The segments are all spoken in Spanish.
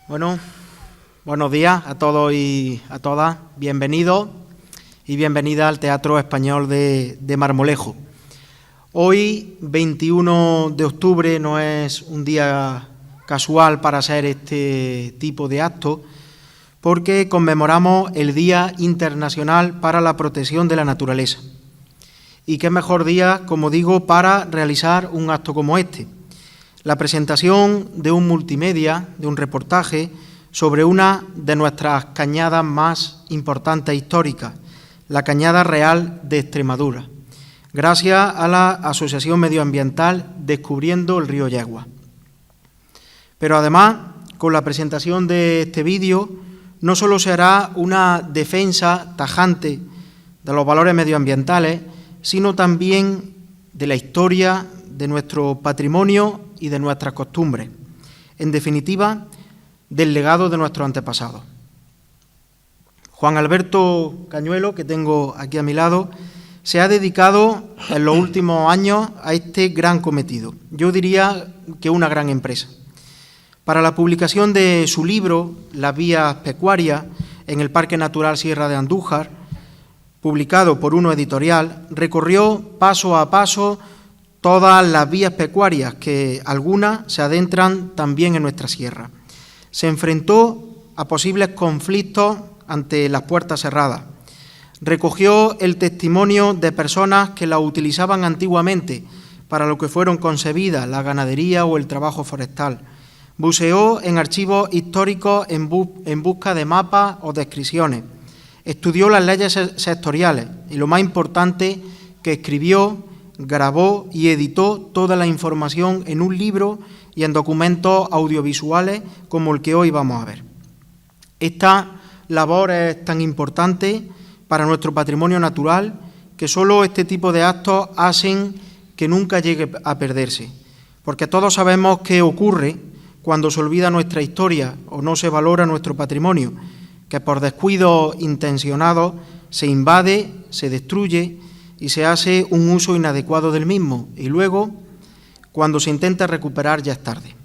Bueno, buenos días a todos y a todas. Bienvenidos y bienvenidas al Teatro Español de Marmolejo. Hoy, 21 de octubre, no es un día casual para hacer este tipo de actos, porque conmemoramos el Día Internacional para la Protección de la Naturaleza. Y qué mejor día, como digo, para realizar un acto como este. La presentación de un multimedia, de un reportaje, sobre una de nuestras cañadas más importantes históricas, la Cañada Real de Extremadura, gracias a la Asociación Medioambiental Descubriendo el Río Yegua. Pero además, con la presentación de este vídeo, no solo se hará una defensa tajante de los valores medioambientales, sino también de la historia, de nuestro patrimonio y de nuestras costumbres. En definitiva, del legado de nuestros antepasados. Juan Alberto Cañuelo, que tengo aquí a mi lado, se ha dedicado en los últimos años a este gran cometido. Yo diría que una gran empresa. Para la publicación de su libro, Las vías pecuarias, en el Parque Natural Sierra de Andújar, publicado por Uno Editorial, recorrió paso a paso todas las vías pecuarias, que algunas se adentran también en nuestra sierra. Se enfrentó a posibles conflictos ante las puertas cerradas. Recogió el testimonio de personas que la utilizaban antiguamente para lo que fueron concebidas, la ganadería o el trabajo forestal. Buceó en archivos históricos en busca de mapas o descripciones. Estudió las leyes sectoriales y, lo más importante, que escribió, grabó y editó toda la información en un libro y en documentos audiovisuales como el que hoy vamos a ver. Esta labor es tan importante para nuestro patrimonio natural que solo este tipo de actos hacen que nunca llegue a perderse, porque todos sabemos qué ocurre cuando se olvida nuestra historia o no se valora nuestro patrimonio, que por descuidos intencionados se invade, se destruye y se hace un uso inadecuado del mismo, y luego, cuando se intenta recuperar, ya es tarde.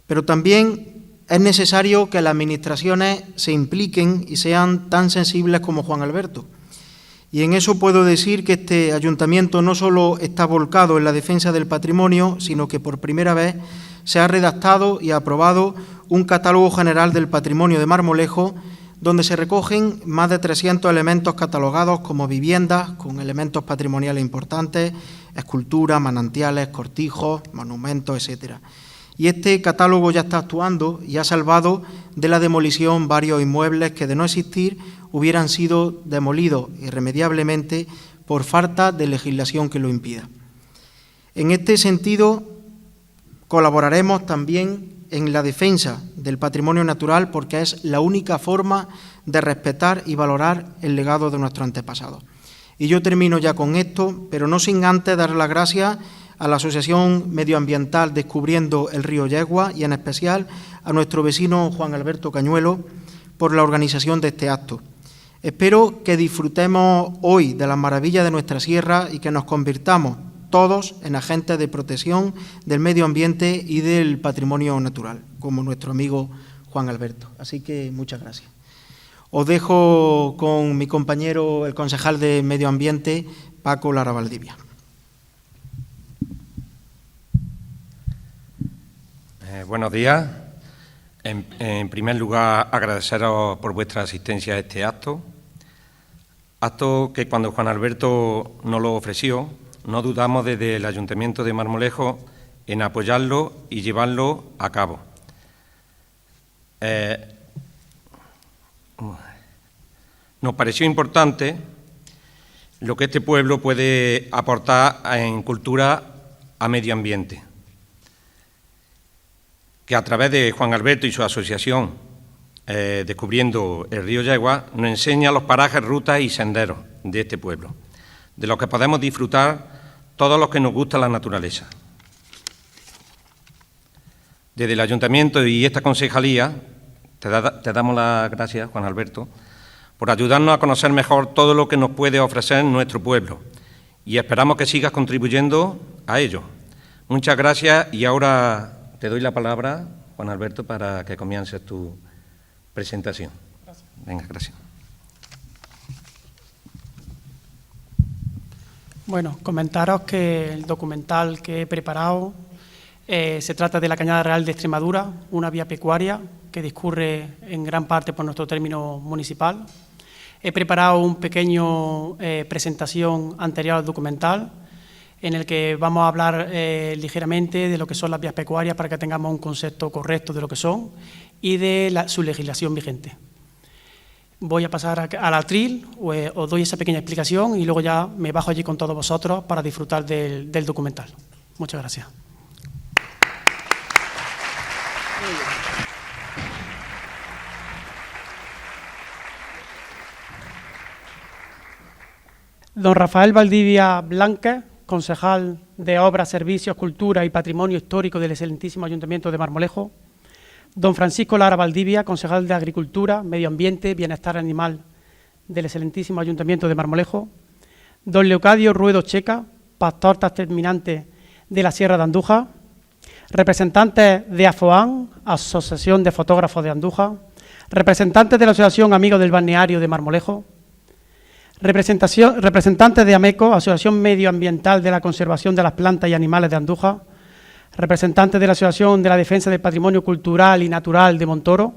Pero también es necesario que las administraciones se impliquen y sean tan sensibles como Juan Alberto. Y en eso puedo decir que este ayuntamiento no solo está volcado en la defensa del patrimonio, sino que por primera vez se ha redactado y aprobado un catálogo general del patrimonio de Marmolejo, donde se recogen más de 300 elementos catalogados como viviendas con elementos patrimoniales importantes, esculturas, manantiales, cortijos, monumentos, etc. Y este catálogo ya está actuando y ha salvado de la demolición varios inmuebles que, de no existir, hubieran sido demolidos irremediablemente por falta de legislación que lo impida. En este sentido, colaboraremos también en la defensa del patrimonio natural, porque es la única forma de respetar y valorar el legado de nuestros antepasados. Y yo termino ya con esto, pero no sin antes dar las gracias a la Asociación Medioambiental Descubriendo el Río Yegua y en especial a nuestro vecino Juan Alberto Cañuelo por la organización de este acto. Espero que disfrutemos hoy de las maravillas de nuestra sierra y que nos convirtamos todos en agentes de protección del medio ambiente y del patrimonio natural, como nuestro amigo Juan Alberto. Así que muchas gracias. Os dejo con mi compañero, el concejal de Medio Ambiente, Paco Lara Valdivia. Buenos días. En primer lugar, agradeceros por vuestra asistencia a este acto que cuando Juan Alberto nos lo ofreció, no dudamos desde el Ayuntamiento de Marmolejo en apoyarlo y llevarlo a cabo. Nos pareció importante lo que este pueblo puede aportar en cultura a medio ambiente, que a través de Juan Alberto y su asociación Descubriendo el Río Yegua nos enseña los parajes, rutas y senderos de este pueblo, de los que podemos disfrutar todos los que nos gusta la naturaleza. Desde el Ayuntamiento y esta concejalía te damos las gracias, Juan Alberto, por ayudarnos a conocer mejor todo lo que nos puede ofrecer nuestro pueblo, y esperamos que sigas contribuyendo a ello. Muchas gracias y ahora te doy la palabra Juan Alberto, para que comiences tu presentación. Gracias. Venga, gracias. Bueno, comentaros que el documental que he preparado se trata de la Cañada Real de Extremadura, una vía pecuaria que discurre en gran parte por nuestro término municipal. He preparado un pequeño presentación anterior al documental, en el que vamos a hablar ligeramente de lo que son las vías pecuarias para que tengamos un concepto correcto de lo que son y de su legislación vigente. Voy a pasar al atril, os doy esa pequeña explicación y luego ya me bajo allí con todos vosotros para disfrutar del documental. Muchas gracias. Don Rafael Valdivia Blanque, concejal de Obras, Servicios, Cultura y Patrimonio Histórico del excelentísimo Ayuntamiento de Marmolejo. Don Francisco Lara Valdivia, concejal de Agricultura, Medio Ambiente, Bienestar Animal del excelentísimo Ayuntamiento de Marmolejo. Don Leocadio Ruedo Checa, pastor terminante de la Sierra de Andújar. Representantes de AFOAN, Asociación de Fotógrafos de Andújar. Representantes de la Asociación Amigos del Balneario de Marmolejo. Representantes de AMECO, Asociación Medioambiental de la Conservación de las Plantas y Animales de Andújar. Representantes de la Asociación de la Defensa del Patrimonio Cultural y Natural de Montoro.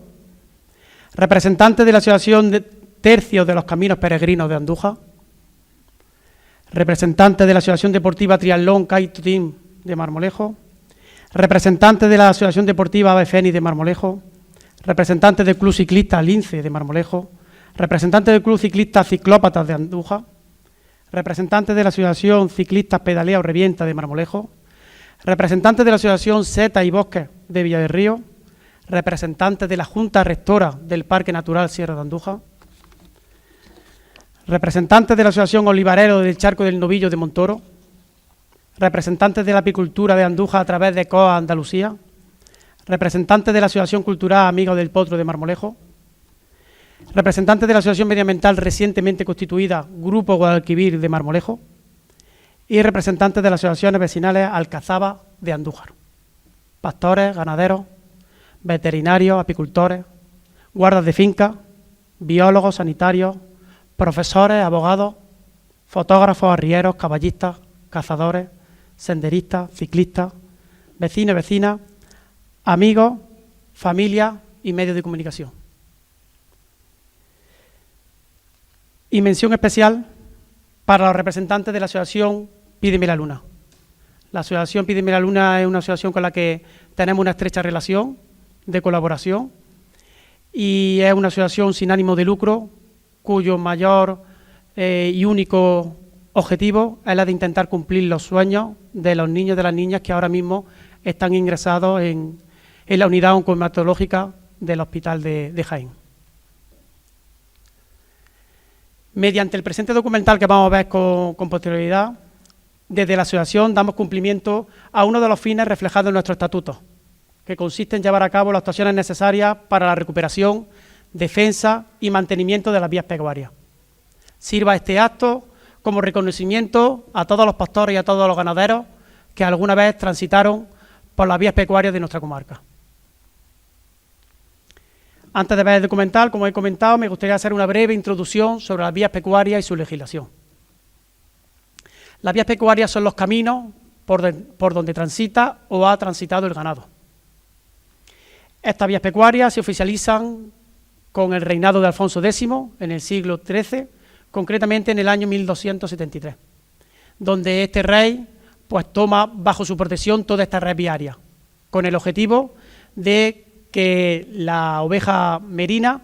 Representantes de la Asociación de Tercios de los Caminos Peregrinos de Andújar. Representantes de la Asociación Deportiva Triatlón Kite Team de Marmolejo. Representantes de la Asociación Deportiva Ave Fénix de Marmolejo. Representantes del Club Ciclista Lince de Marmolejo. Representantes del Club Ciclista Ciclópatas de Andújar, representantes de la Asociación Ciclistas Pedalea o Revienta de Marmolejo, representantes de la Asociación Setas y Bosques de Villa del Río, representantes de la Junta Rectora del Parque Natural Sierra de Andújar, representantes de la Asociación Olivarero del Charco del Novillo de Montoro, representantes de la apicultura de Andújar a través de COA Andalucía, representantes de la Asociación Cultural Amigos del Potro de Marmolejo, representantes de la Asociación Medioambiental recientemente constituida Grupo Guadalquivir de Marmolejo y representantes de las asociaciones vecinales Alcazaba de Andújar, pastores, ganaderos, veterinarios, apicultores, guardas de finca, biólogos, sanitarios, profesores, abogados, fotógrafos, arrieros, caballistas, cazadores, senderistas, ciclistas, vecinos y vecinas, amigos, familia y medios de comunicación. Y mención especial para los representantes de la Asociación Pídeme la Luna. La Asociación Pídeme la Luna es una asociación con la que tenemos una estrecha relación de colaboración y es una asociación sin ánimo de lucro cuyo mayor y único objetivo es la de intentar cumplir los sueños de los niños y de las niñas que ahora mismo están ingresados en la unidad oncohematológica del Hospital de Jaén. Mediante el presente documental que vamos a ver con posterioridad, desde la asociación damos cumplimiento a uno de los fines reflejados en nuestro estatuto, que consiste en llevar a cabo las actuaciones necesarias para la recuperación, defensa y mantenimiento de las vías pecuarias. Sirva este acto como reconocimiento a todos los pastores y a todos los ganaderos que alguna vez transitaron por las vías pecuarias de nuestra comarca. Antes de ver el documental, como he comentado, me gustaría hacer una breve introducción sobre las vías pecuarias y su legislación. Las vías pecuarias son los caminos por donde transita o ha transitado el ganado. Estas vías pecuarias se oficializan con el reinado de Alfonso X en el siglo XIII, concretamente en el año 1273, donde este rey pues toma bajo su protección toda esta red viaria, con el objetivo de que la oveja merina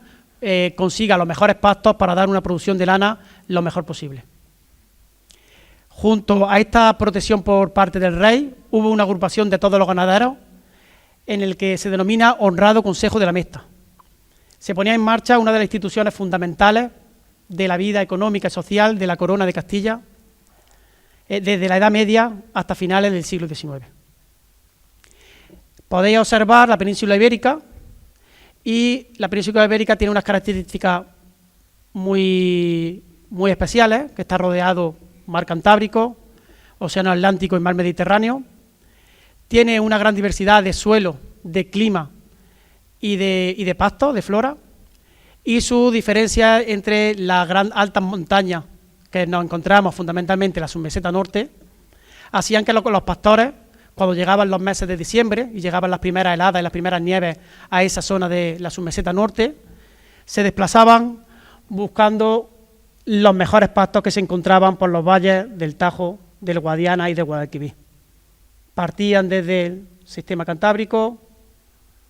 consiga los mejores pastos para dar una producción de lana lo mejor posible. Junto a esta protección por parte del rey, hubo una agrupación de todos los ganaderos en el que se denomina Honrado Consejo de la Mesta. Se ponía en marcha una de las instituciones fundamentales de la vida económica y social de la Corona de Castilla desde la Edad Media hasta finales del siglo XIX. Podéis observar la península ibérica, y la península ibérica tiene unas características muy especiales, que está rodeado mar Cantábrico, Océano Atlántico y mar Mediterráneo. Tiene una gran diversidad de suelo, de clima y de pasto, de flora, y su diferencia entre las altas montañas que nos encontramos fundamentalmente en la submeseta norte, hacían que los pastores, cuando llegaban los meses de diciembre y llegaban las primeras heladas y las primeras nieves a esa zona de la submeseta norte, se desplazaban buscando los mejores pastos que se encontraban por los valles del Tajo, del Guadiana y del Guadalquivir. Partían desde el sistema cantábrico,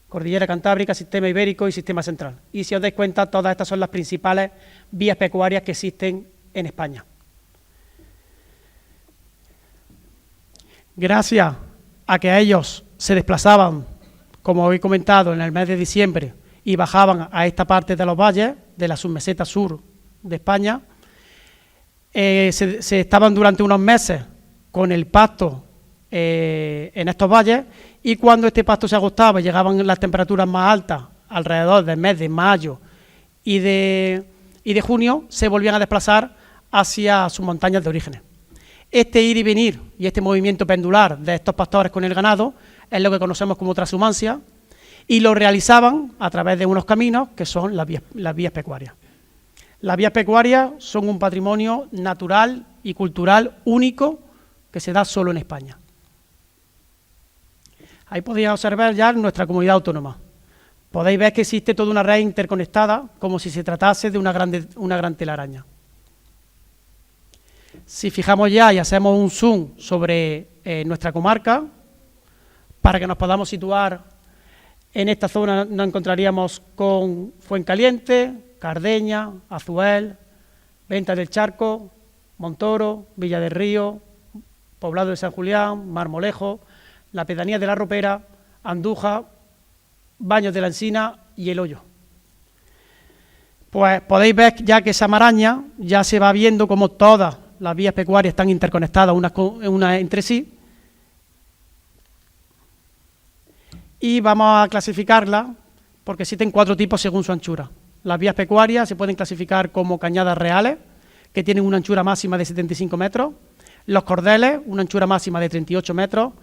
cordillera cantábrica, sistema ibérico y sistema central. Y si os dais cuenta, todas estas son las principales vías pecuarias que existen en España. Gracias a que ellos se desplazaban, como he comentado, en el mes de diciembre y bajaban a esta parte de los valles, de la submeseta sur de España, se estaban durante unos meses con el pasto en estos valles, y cuando este pasto se agotaba y llegaban las temperaturas más altas, alrededor del mes de mayo y de junio, se volvían a desplazar hacia sus montañas de orígenes. Este ir y venir y este movimiento pendular de estos pastores con el ganado es lo que conocemos como transhumancia, y lo realizaban a través de unos caminos que son las vías pecuarias. Las vías pecuarias son un patrimonio natural y cultural único que se da solo en España. Ahí podéis observar ya nuestra comunidad autónoma. Podéis ver que existe toda una red interconectada, como si se tratase de una gran telaraña. Si fijamos ya y hacemos un zoom sobre nuestra comarca, para que nos podamos situar en esta zona, nos encontraríamos con Fuencaliente, Cardeña, Azuel, Venta del Charco, Montoro, Villa del Río, Poblado de San Julián, Marmolejo, la Pedanía de la Ropera, Andújar, Baños de la Encina y El Hoyo. Pues podéis ver ya que esa maraña ya se va viendo como todas las vías pecuarias están interconectadas unas entre sí, y vamos a clasificarlas porque existen 4 tipos según su anchura. Las vías pecuarias se pueden clasificar como cañadas reales, que tienen una anchura máxima de 75 metros, los cordeles, una anchura máxima de 38 metros,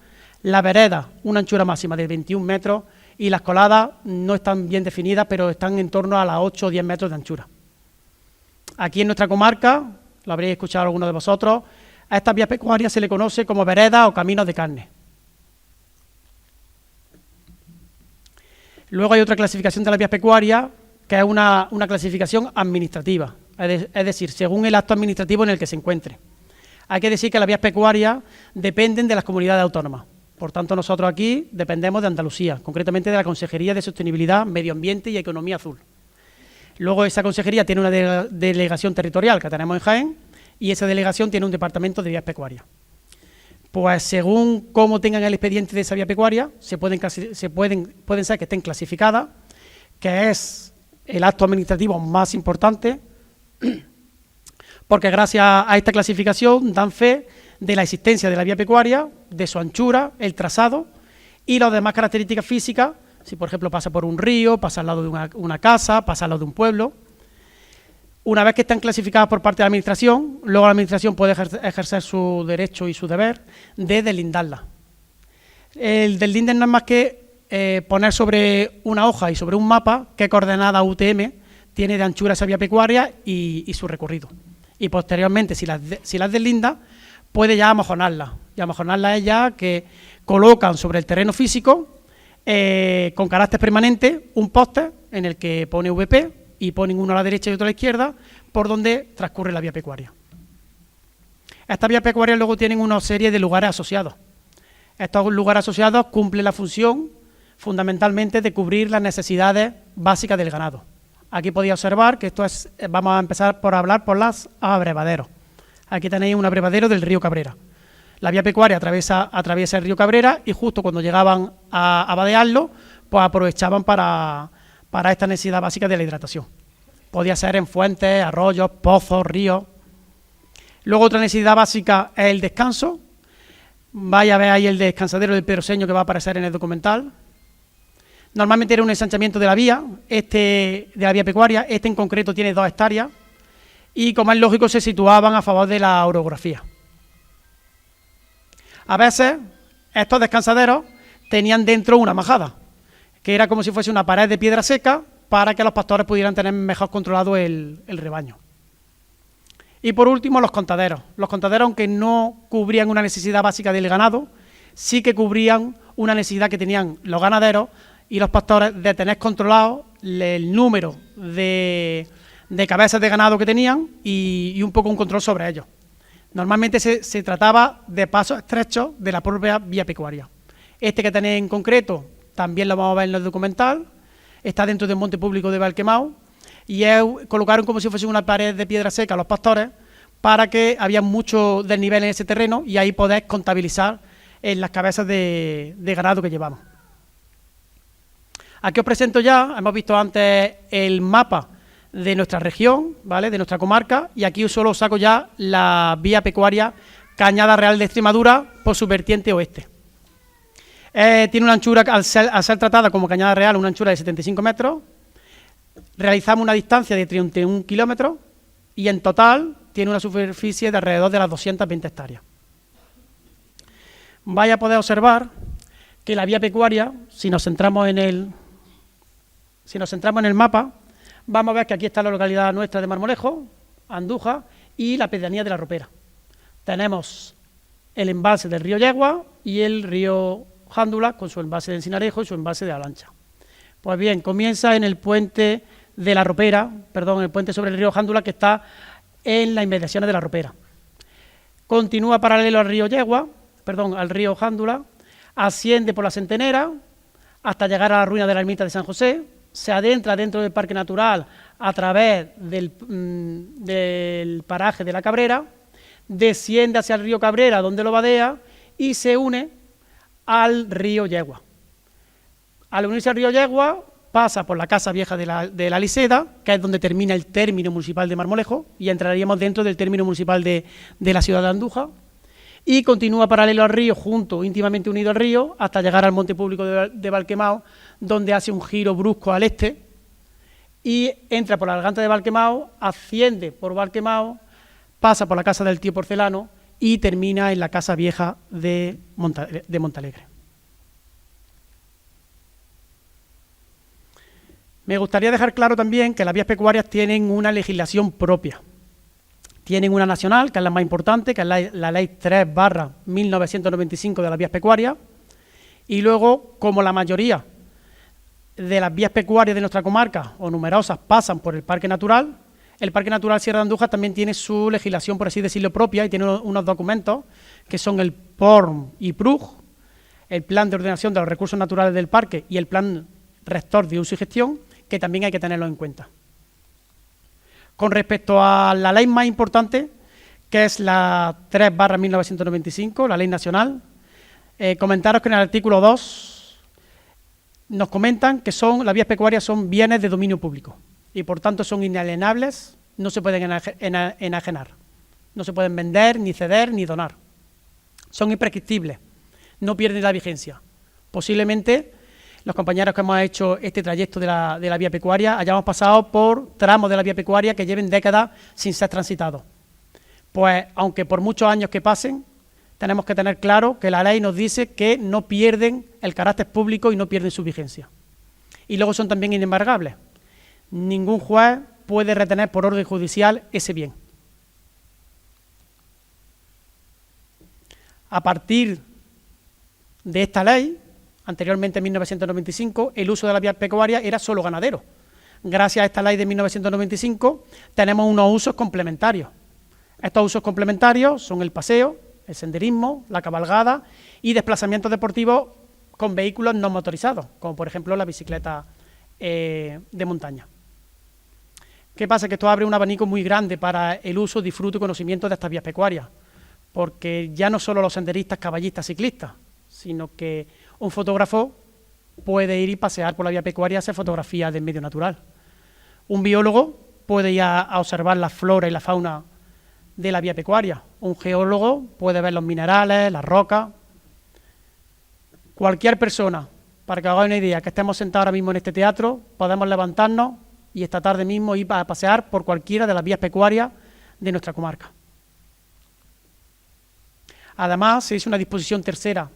la vereda, una anchura máxima de 21 metros, y las coladas no están bien definidas, pero están en torno a las 8 o 10 metros de anchura. Aquí en nuestra comarca, lo habréis escuchado algunos de vosotros, a estas vías pecuarias se le conoce como veredas o caminos de carne. Luego hay otra clasificación de las vías pecuarias, que es una clasificación administrativa, es decir, según el acto administrativo en el que se encuentre. Hay que decir que las vías pecuarias dependen de las comunidades autónomas. Por tanto, nosotros aquí dependemos de Andalucía, concretamente de la Consejería de Sostenibilidad, Medio Ambiente y Economía Azul. Luego esa consejería tiene una delegación territorial que tenemos en Jaén, y esa delegación tiene un departamento de vías pecuarias. Pues según cómo tengan el expediente de esa vía pecuaria, pueden ser que estén clasificadas, que es el acto administrativo más importante, porque gracias a esta clasificación dan fe de la existencia de la vía pecuaria, de su anchura, el trazado y las demás características físicas. Si, por ejemplo, pasa por un río, pasa al lado de una casa, pasa al lado de un pueblo. Una vez que están clasificadas por parte de la Administración, luego la Administración puede ejercer su derecho y su deber de delindarlas. El deslinde no es más que poner sobre una hoja y sobre un mapa qué coordenada UTM tiene de anchura esa vía pecuaria y su recorrido. Y posteriormente, si las deslinda, puede ya amojonarlas. Y amojonarlas es ya que colocan sobre el terreno físico, con carácter permanente, un poste en el que pone VP y ponen uno a la derecha y otro a la izquierda, por donde transcurre la vía pecuaria. Estas vías pecuarias luego tienen una serie de lugares asociados. Estos lugares asociados cumplen la función fundamentalmente de cubrir las necesidades básicas del ganado. Aquí podéis observar que vamos a empezar por hablar por los abrevaderos. Aquí tenéis un abrevadero del río Cabrera. La vía pecuaria atraviesa el río Cabrera, y justo cuando llegaban a vadearlo, pues aprovechaban para esta necesidad básica de la hidratación. Podía ser en fuentes, arroyos, pozos, ríos. Luego otra necesidad básica es el descanso. Vaya a ver ahí el descansadero del Pedroseño que va a aparecer en el documental. Normalmente era un ensanchamiento de la vía, de la vía pecuaria. Este en concreto tiene 2 hectáreas y, como es lógico, se situaban a favor de la orografía. A veces estos descansaderos tenían dentro una majada. que era como si fuese una pared de piedra seca para que los pastores pudieran tener mejor controlado el rebaño. Y por último, los contaderos. Los contaderos, aunque no cubrían una necesidad básica del ganado, sí que cubrían una necesidad que tenían los ganaderos y los pastores de tener controlado el número de cabezas de ganado que tenían y un poco un control sobre ellos. Normalmente se trataba de pasos estrechos de la propia vía pecuaria. Este que tenéis en concreto también lo vamos a ver en el documental, está dentro del monte público de Valquemao y colocaron como si fuese una pared de piedra seca a los pastores para que había mucho desnivel en ese terreno y ahí podéis contabilizar las cabezas de ganado que llevamos. Aquí os presento ya, hemos visto antes el mapa de nuestra región, ¿vale?, de nuestra comarca, y aquí solo os saco ya la vía pecuaria Cañada Real de Extremadura por su vertiente oeste. Tiene una anchura, al ser tratada como Cañada Real, una anchura de 75 metros, realizamos una distancia de 31 kilómetros y en total tiene una superficie de alrededor de las 220 hectáreas. Vais a poder observar que la vía pecuaria, si nos centramos en el mapa, vamos a ver que aquí está la localidad nuestra de Marmolejo, Andújar y la pedanía de La Ropera. Tenemos el embalse del río Yegua y el río Jándula con su embalse de Encinarejo y su embalse de Alancha. Pues bien, comienza en el puente de La Ropera, el puente sobre el río Jándula, que está en las inmediaciones de La Ropera. Continúa paralelo al río al río Jándula, asciende por la Centenera hasta llegar a la ruina de la ermita de San José, se adentra dentro del Parque Natural a través del paraje de la Cabrera, desciende hacia el río Cabrera, donde lo vadea, y se une al río Yegua. Al unirse al río Yegua, pasa por la Casa Vieja de la Liseda, que es donde termina el término municipal de Marmolejo, y entraríamos dentro del término municipal de la ciudad de Andújar, y continúa paralelo al río, íntimamente unido al río, hasta llegar al monte público de Valquemao, donde hace un giro brusco al este, y entra por la garganta de Valquemao, asciende por Valquemao, pasa por la casa del tío Porcelano, y termina en la Casa Vieja de Montalegre. Me gustaría dejar claro también que las vías pecuarias tienen una legislación propia. Tienen una nacional, que es la más importante, que es la Ley 3/1995 de las vías pecuarias, y luego, como la mayoría de las vías pecuarias de nuestra comarca, o numerosas, pasan por el Parque Natural, el Parque Natural Sierra de Andújar también tiene su legislación, por así decirlo, propia, y tiene unos documentos que son el PORM y PRUG, el Plan de Ordenación de los Recursos Naturales del Parque y el Plan Rector de Uso y Gestión, que también hay que tenerlo en cuenta. Con respecto a la ley más importante, que es la 3/1995, la ley nacional, comentaros que en el artículo 2 nos comentan que las vías pecuarias son bienes de dominio público y por tanto son inalienables, no se pueden enajenar, no se pueden vender, ni ceder, ni donar. Son imprescriptibles, no pierden la vigencia. Posiblemente los compañeros que hemos hecho este trayecto de la vía pecuaria hayamos pasado por tramos de la vía pecuaria que lleven décadas sin ser transitados. Pues, aunque por muchos años que pasen, tenemos que tener claro que la ley nos dice que no pierden el carácter público y no pierden su vigencia. Y luego son también inembargables. Ningún juez puede retener por orden judicial ese bien. A partir de esta ley, anteriormente en 1995, el uso de la vía pecuaria era solo ganadero. Gracias a esta ley de 1995 tenemos unos usos complementarios. Estos usos complementarios son el paseo, el senderismo, la cabalgada y desplazamientos deportivos con vehículos no motorizados, como por ejemplo la bicicleta de montaña. ¿Qué pasa? Que esto abre un abanico muy grande para el uso, disfrute y conocimiento de estas vías pecuarias, porque ya no solo los senderistas, caballistas, ciclistas, sino que un fotógrafo puede ir y pasear por la vía pecuaria y hacer fotografías del medio natural. Un biólogo puede ir a observar la flora y la fauna de la vía pecuaria. Un geólogo puede ver los minerales, las rocas. Cualquier persona, para que hagáis una idea, que estemos sentados ahora mismo en este teatro, podemos levantarnos y esta tarde mismo ir a pasear por cualquiera de las vías pecuarias de nuestra comarca. Además, se hizo una disposición tercera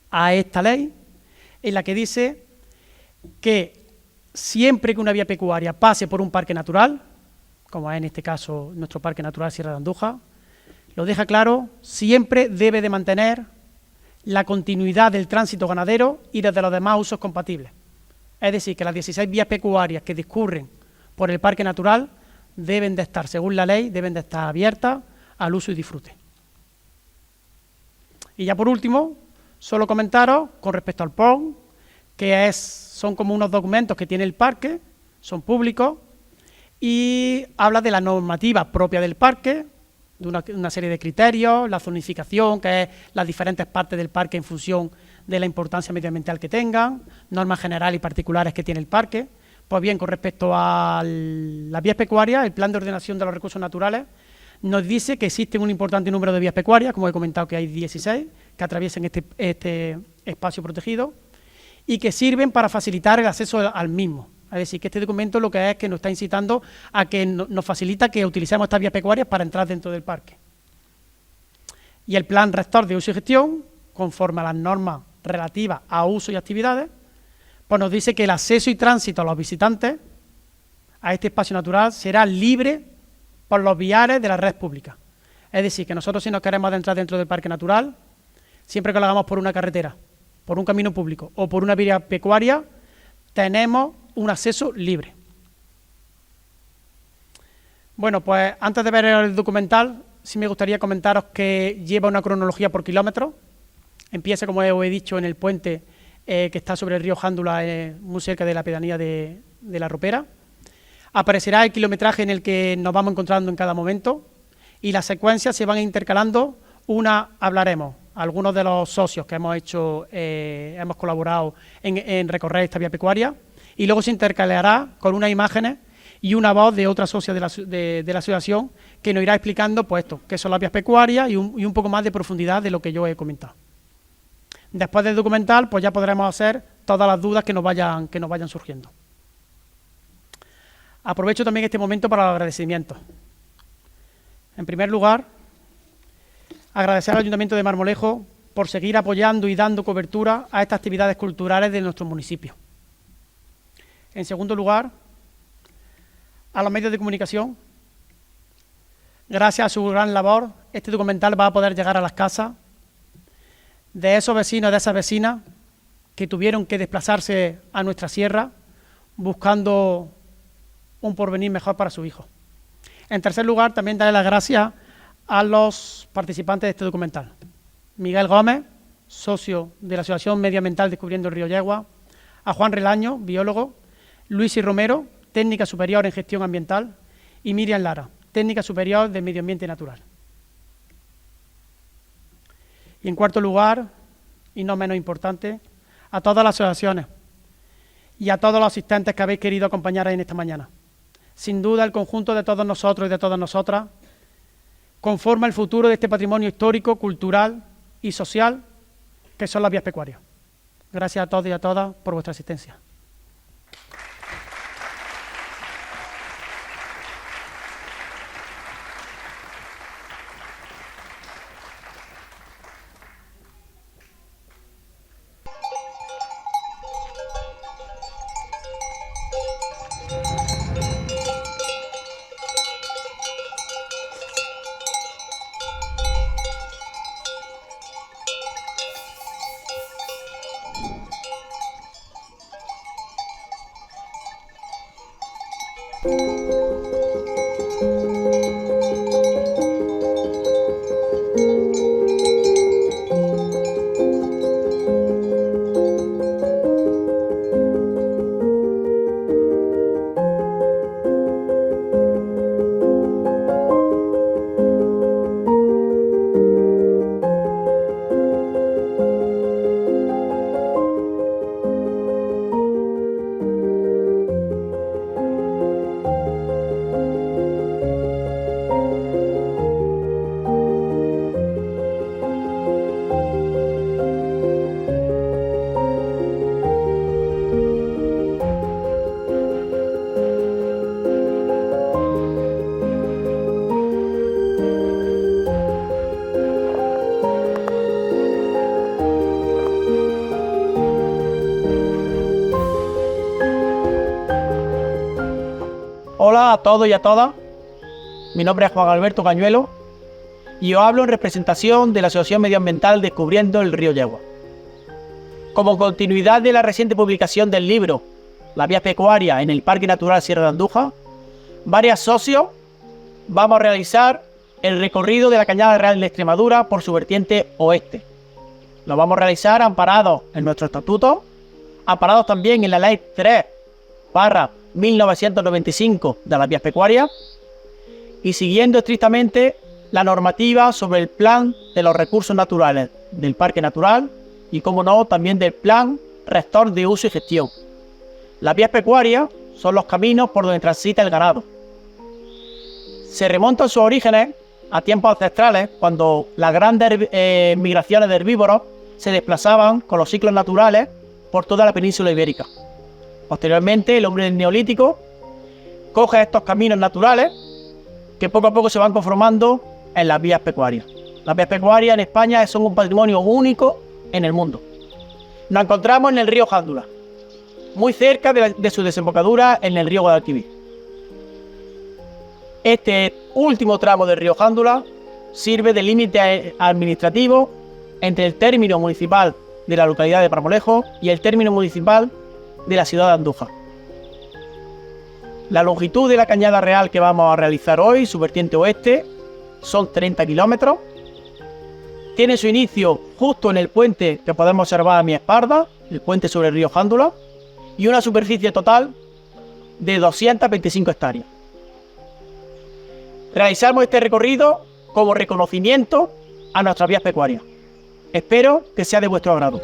a esta ley, en la que dice que siempre que una vía pecuaria pase por un parque natural, como es en este caso nuestro Parque Natural Sierra de Andújar, lo deja claro, siempre debe de mantener la continuidad del tránsito ganadero y desde los demás usos compatibles. Es decir, que las 16 vías pecuarias que discurren por el Parque Natural deben de estar, según la ley, deben de estar abiertas al uso y disfrute. Y ya por último, solo comentaros con respecto al PON, que son como unos documentos que tiene el parque, son públicos, y habla de la normativa propia del parque, de una serie de criterios, la zonificación, que es las diferentes partes del parque en función de la importancia medioambiental que tengan, normas generales y particulares que tiene el parque. Pues bien, con respecto a las vías pecuarias, el Plan de Ordenación de los Recursos Naturales nos dice que existe un importante número de vías pecuarias, como he comentado que hay 16, que atraviesan este espacio protegido y que sirven para facilitar el acceso al mismo. Es decir, que este documento lo que es que nos está incitando a que nos facilita que utilicemos estas vías pecuarias para entrar dentro del parque. Y el Plan Rector de Uso y Gestión, conforme a las normas relativas a uso y actividades, pues nos dice que el acceso y tránsito a los visitantes a este espacio natural será libre por los viales de la red pública. Es decir, que nosotros si nos queremos adentrar dentro del parque natural, siempre que lo hagamos por una carretera, por un camino público o por una vía pecuaria, tenemos un acceso libre. Bueno, pues antes de ver el documental, sí me gustaría comentaros que lleva una cronología por kilómetros. Empieza, como os he dicho, en el puente que está sobre el río Jándula, muy cerca de la pedanía de La Ropera. Aparecerá el kilometraje en el que nos vamos encontrando en cada momento y las secuencias se van intercalando. Hablaremos, algunos de los socios que hemos colaborado en recorrer esta vía pecuaria, y luego se intercalará con unas imágenes y una voz de otra socia de la asociación que nos irá explicando pues esto, qué son las vías pecuarias y un poco más de profundidad de lo que yo he comentado. Después del documental, pues ya podremos hacer todas las dudas que nos vayan surgiendo. Aprovecho también este momento para los agradecimientos. En primer lugar, agradecer al Ayuntamiento de Marmolejo por seguir apoyando y dando cobertura a estas actividades culturales de nuestro municipio. En segundo lugar, a los medios de comunicación. Gracias a su gran labor, este documental va a poder llegar a las casas de esos vecinos, de esas vecinas que tuvieron que desplazarse a nuestra sierra buscando un porvenir mejor para sus hijos. En tercer lugar, también daré las gracias a los participantes de este documental. Miguel Gómez, socio de la Asociación Medioambiental Descubriendo el Río Yegua, a Juan Relaño, biólogo, Luis y Romero, técnica superior en gestión ambiental, y Miriam Lara, técnica superior de medio ambiente natural. Y en cuarto lugar, y no menos importante, a todas las asociaciones y a todos los asistentes que habéis querido acompañar en esta mañana. Sin duda, el conjunto de todos nosotros y de todas nosotras conforma el futuro de este patrimonio histórico, cultural y social que son las vías pecuarias. Gracias a todos y a todas por vuestra asistencia. Hola a todos y a todas, mi nombre es Juan Alberto Cañuelo y os hablo en representación de la Asociación Medioambiental Descubriendo el Río Yegua. Como continuidad de la reciente publicación del libro La Vía Pecuaria en el Parque Natural Sierra de Andújar, varios socios vamos a realizar el recorrido de la Cañada Real de Extremadura por su vertiente oeste. Lo vamos a realizar amparados en nuestro estatuto, amparados también en la Ley 3/1995 de las vías pecuarias y siguiendo estrictamente la normativa sobre el plan de los recursos naturales del Parque Natural y, como no, también del Plan Rector de Uso y Gestión. Las vías pecuarias son los caminos por donde transita el ganado. Se remontan sus orígenes a tiempos ancestrales, cuando las grandes migraciones de herbívoros se desplazaban con los ciclos naturales por toda la península ibérica. Posteriormente, el hombre del Neolítico coge estos caminos naturales que poco a poco se van conformando en las vías pecuarias. Las vías pecuarias en España son un patrimonio único en el mundo. Nos encontramos en el río Jándula, muy cerca de su desembocadura en el río Guadalquivir. Este último tramo del río Jándula sirve de límite administrativo entre el término municipal de la localidad de Marmolejo y el término municipal de la ciudad de Andújar. La longitud de la Cañada Real que vamos a realizar hoy, su vertiente oeste, son 30 kilómetros. Tiene su inicio justo en el puente que podemos observar a mi espalda, el puente sobre el río Jándula, y una superficie total de 225 hectáreas. Realizamos este recorrido como reconocimiento a nuestras vías pecuarias. Espero que sea de vuestro agrado.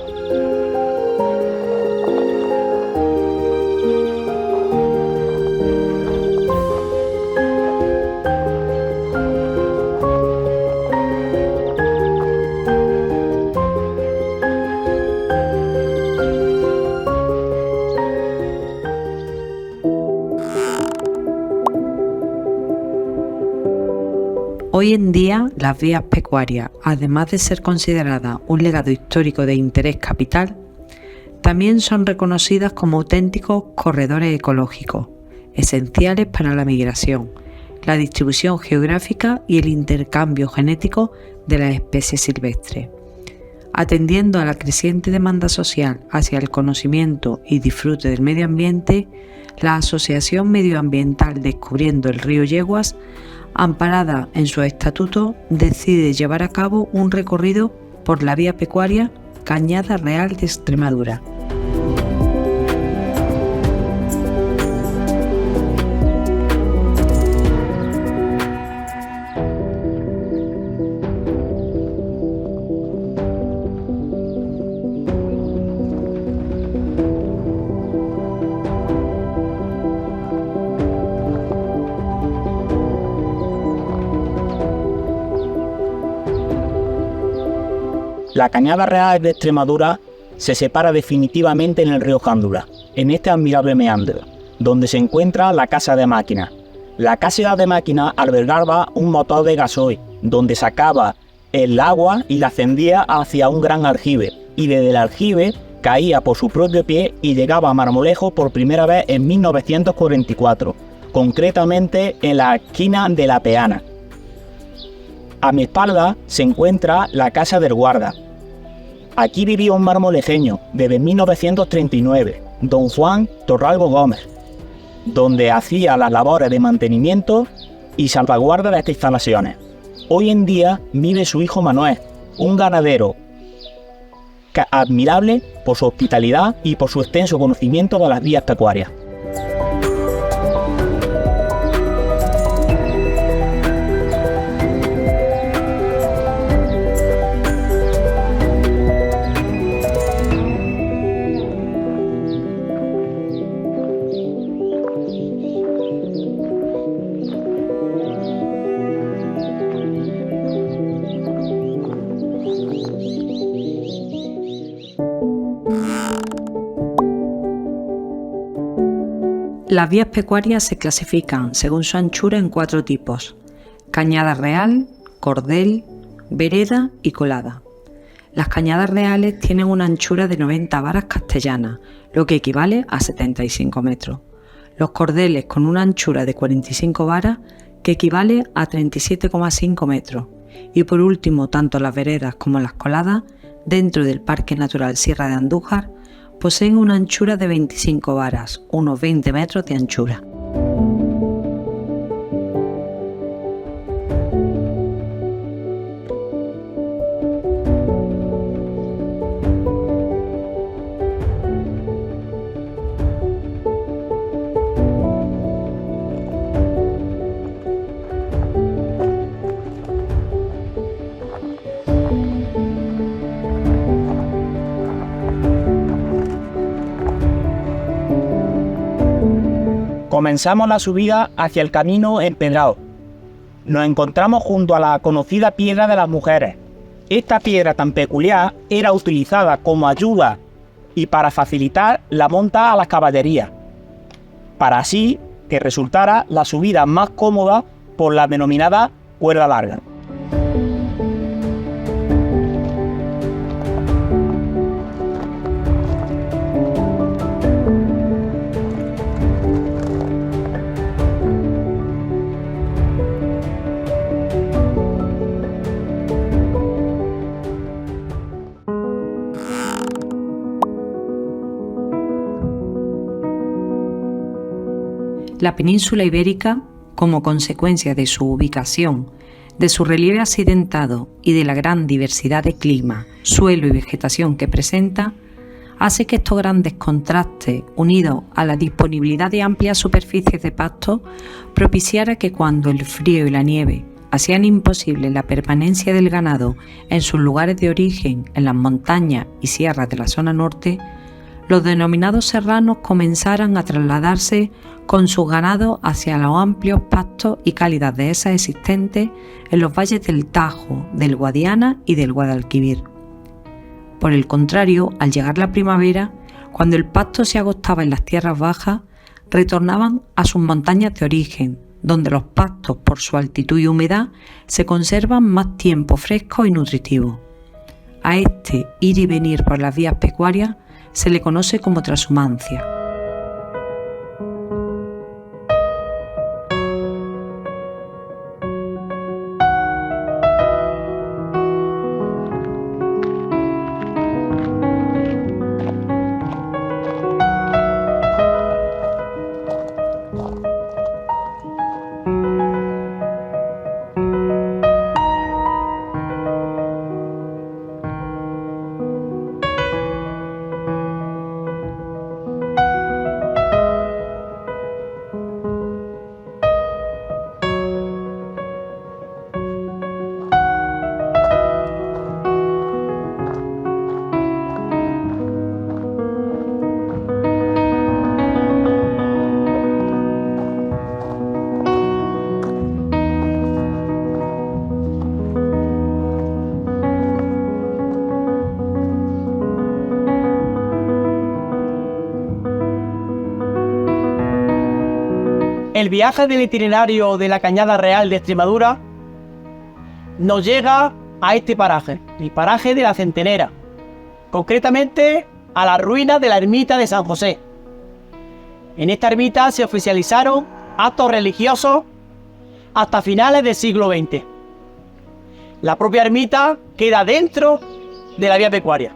Hoy en día, las vías pecuarias, además de ser consideradas un legado histórico de interés capital, también son reconocidas como auténticos corredores ecológicos, esenciales para la migración, la distribución geográfica y el intercambio genético de las especies silvestres. Atendiendo a la creciente demanda social hacia el conocimiento y disfrute del medio ambiente, la Asociación Medioambiental Descubriendo el Río Yeguas, amparada en su estatuto, decide llevar a cabo un recorrido por la vía pecuaria Cañada Real de Extremadura. La Cañada Real de Extremadura se separa definitivamente en el río Jándula, en este admirable meandro, donde se encuentra la casa de máquinas. La casa de máquinas albergaba un motor de gasoil, donde sacaba el agua y la ascendía hacia un gran aljibe, y desde el aljibe caía por su propio pie y llegaba a Marmolejo por primera vez en 1944, concretamente en la esquina de La Peana. A mi espalda se encuentra la Casa del Guarda. Aquí vivía un marmolejeño desde 1939, don Juan Torralbo Gómez, donde hacía las labores de mantenimiento y salvaguarda de estas instalaciones. Hoy en día vive su hijo Manuel, un ganadero admirable por su hospitalidad y por su extenso conocimiento de las vías pecuarias. Las vías pecuarias se clasifican según su anchura en 4 tipos: cañada real, cordel, vereda y colada. Las cañadas reales tienen una anchura de 90 varas castellanas, lo que equivale a 75 metros. los cordeles con una anchura de 45 varas que equivale a 37,5 metros y por último tanto las veredas como las coladas dentro del Parque Natural Sierra de Andújar poseen una anchura de 25 varas, unos 20 metros de anchura. Comenzamos la subida hacia el camino empedrado. Nos encontramos junto a la conocida Piedra de las Mujeres. Esta piedra tan peculiar era utilizada como ayuda y para facilitar la monta a las caballerías, para así que resultara la subida más cómoda por la denominada cuerda larga. La península ibérica, como consecuencia de su ubicación, de su relieve accidentado y de la gran diversidad de clima, suelo y vegetación que presenta, hace que estos grandes contrastes, unidos a la disponibilidad de amplias superficies de pasto, propiciara que cuando el frío y la nieve hacían imposible la permanencia del ganado en sus lugares de origen en las montañas y sierras de la zona norte, los denominados serranos comenzaran a trasladarse con sus ganados hacia los amplios pastos y cálidas dehesas existentes en los valles del Tajo, del Guadiana y del Guadalquivir. Por el contrario, al llegar la primavera, cuando el pasto se agotaba en las tierras bajas, retornaban a sus montañas de origen, donde los pastos, por su altitud y humedad, se conservan más tiempo frescos y nutritivos. A este ir y venir por las vías pecuarias se le conoce como trashumancia. El viaje del itinerario de la Cañada Real de Extremadura nos llega a este paraje, el paraje de la Centenera, concretamente a las ruinas de la ermita de San José. En esta ermita se oficializaron actos religiosos hasta finales del siglo XX. La propia ermita queda dentro de la vía pecuaria.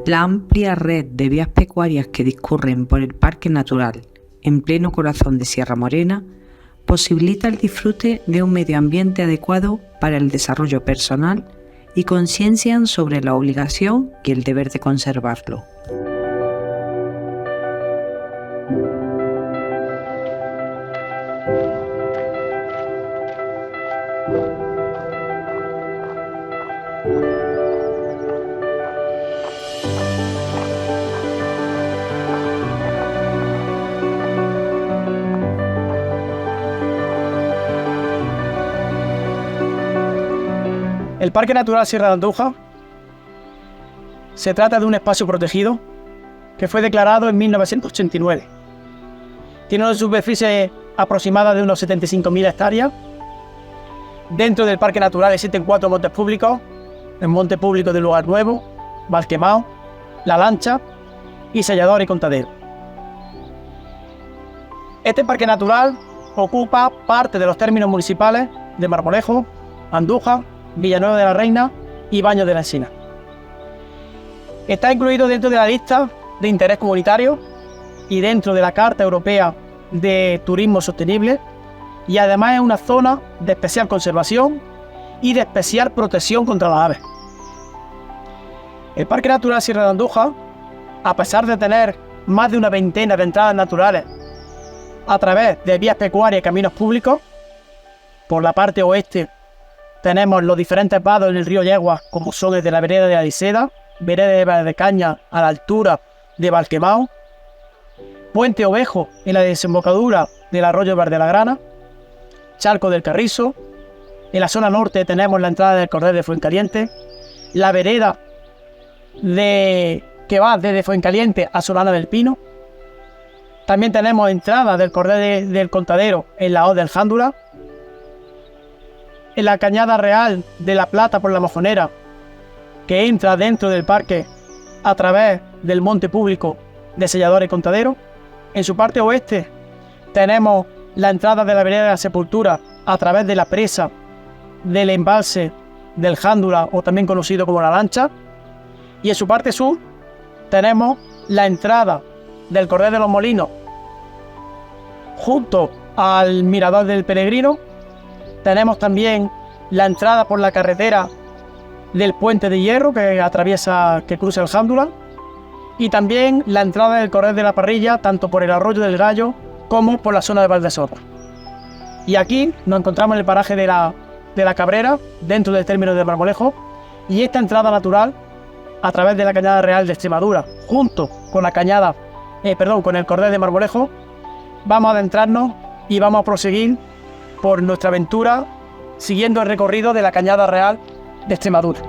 La amplia red de vías pecuarias que discurren por el Parque Natural, en pleno corazón de Sierra Morena, posibilita el disfrute de un medio ambiente adecuado para el desarrollo personal y conciencian sobre la obligación y el deber de conservarlo. El Parque Natural Sierra de Andújar se trata de un espacio protegido que fue declarado en 1989. Tiene una superficie aproximada de unos 75.000 hectáreas. Dentro del Parque Natural existen 4 montes públicos: el Monte Público de Lugar Nuevo, Valquemao, La Lancha y Sellador y Contadero. Este parque natural ocupa parte de los términos municipales de Marmolejo, Andújar, Villanueva de la Reina y Baños de la Encina. Está incluido dentro de la lista de interés comunitario y dentro de la Carta Europea de Turismo Sostenible, y además es una zona de especial conservación y de especial protección contra las aves. El Parque Natural Sierra de Andújar, a pesar de tener más de una veintena de entradas naturales a través de vías pecuarias y caminos públicos, por la parte oeste tenemos los diferentes vados en el río Yegua, como son el de la vereda de la Liseda, vereda de Valdecañas a la altura de Valquemao, Puente Ovejo en la desembocadura del arroyo Verde la Grana, Charco del Carrizo. En la zona norte tenemos la entrada del Cordel de Fuencaliente, la vereda que va desde Fuencaliente a Solana del Pino. También tenemos entrada del Cordel del Contadero en la Hoz del Jándula, en la Cañada Real de la Plata por la Mojonera, que entra dentro del parque a través del monte público de Sellador y Contadero. En su parte oeste tenemos la entrada de la vereda de la Sepultura a través de la presa del embalse del Jándula, o también conocido como La Lancha. Y en su parte sur tenemos la entrada del Cordel de los Molinos junto al Mirador del Peregrino. Tenemos también la entrada por la carretera del Puente de Hierro que cruza el Jándula, y también la entrada del Cordel de la Parrilla, tanto por el Arroyo del Gallo como por la zona de Valdesorra. Y aquí nos encontramos en el paraje de la Cabrera, dentro del término de Marmolejo, y esta entrada natural a través de la Cañada Real de Extremadura, junto con con el Cordel de Marmolejo, vamos a adentrarnos y vamos a proseguir por nuestra aventura siguiendo el recorrido de la Cañada Real de Extremadura.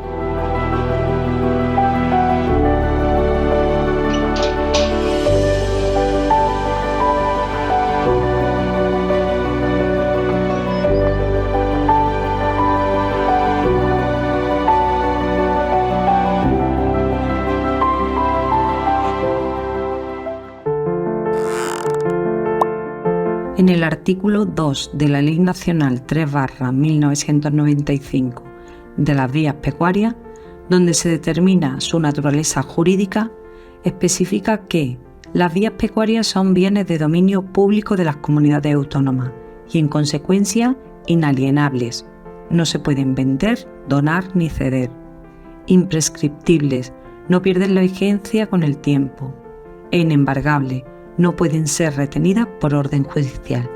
En el artículo 2 de la Ley Nacional 3/1995 de las vías pecuarias, donde se determina su naturaleza jurídica, especifica que las vías pecuarias son bienes de dominio público de las comunidades autónomas y, en consecuencia, inalienables. No se pueden vender, donar ni ceder. Imprescriptibles, no pierden la vigencia con el tiempo. E inembargables, no pueden ser retenidas por orden judicial.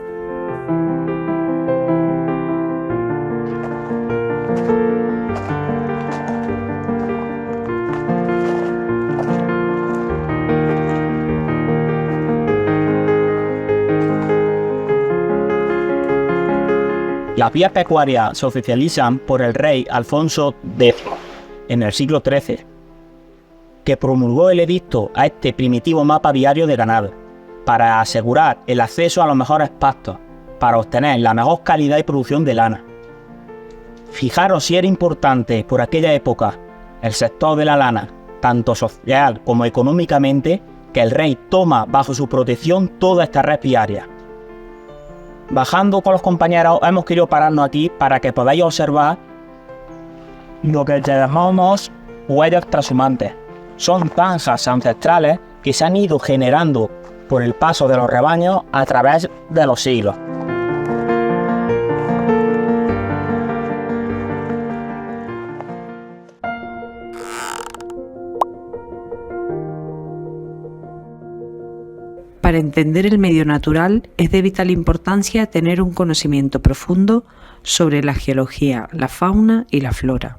Las vías pecuarias se oficializan por el rey Alfonso X en el siglo XIII, que promulgó el edicto a este primitivo mapa viario de ganado, para asegurar el acceso a los mejores pastos, para obtener la mejor calidad y producción de lana. Fijaros si era importante por aquella época el sector de la lana, tanto social como económicamente, que el rey toma bajo su protección toda esta red viaria. Bajando con los compañeros hemos querido pararnos aquí para que podáis observar lo que llamamos huellas trashumantes. Son zanjas ancestrales que se han ido generando por el paso de los rebaños a través de los siglos. Para entender el medio natural es de vital importancia tener un conocimiento profundo sobre la geología, la fauna y la flora.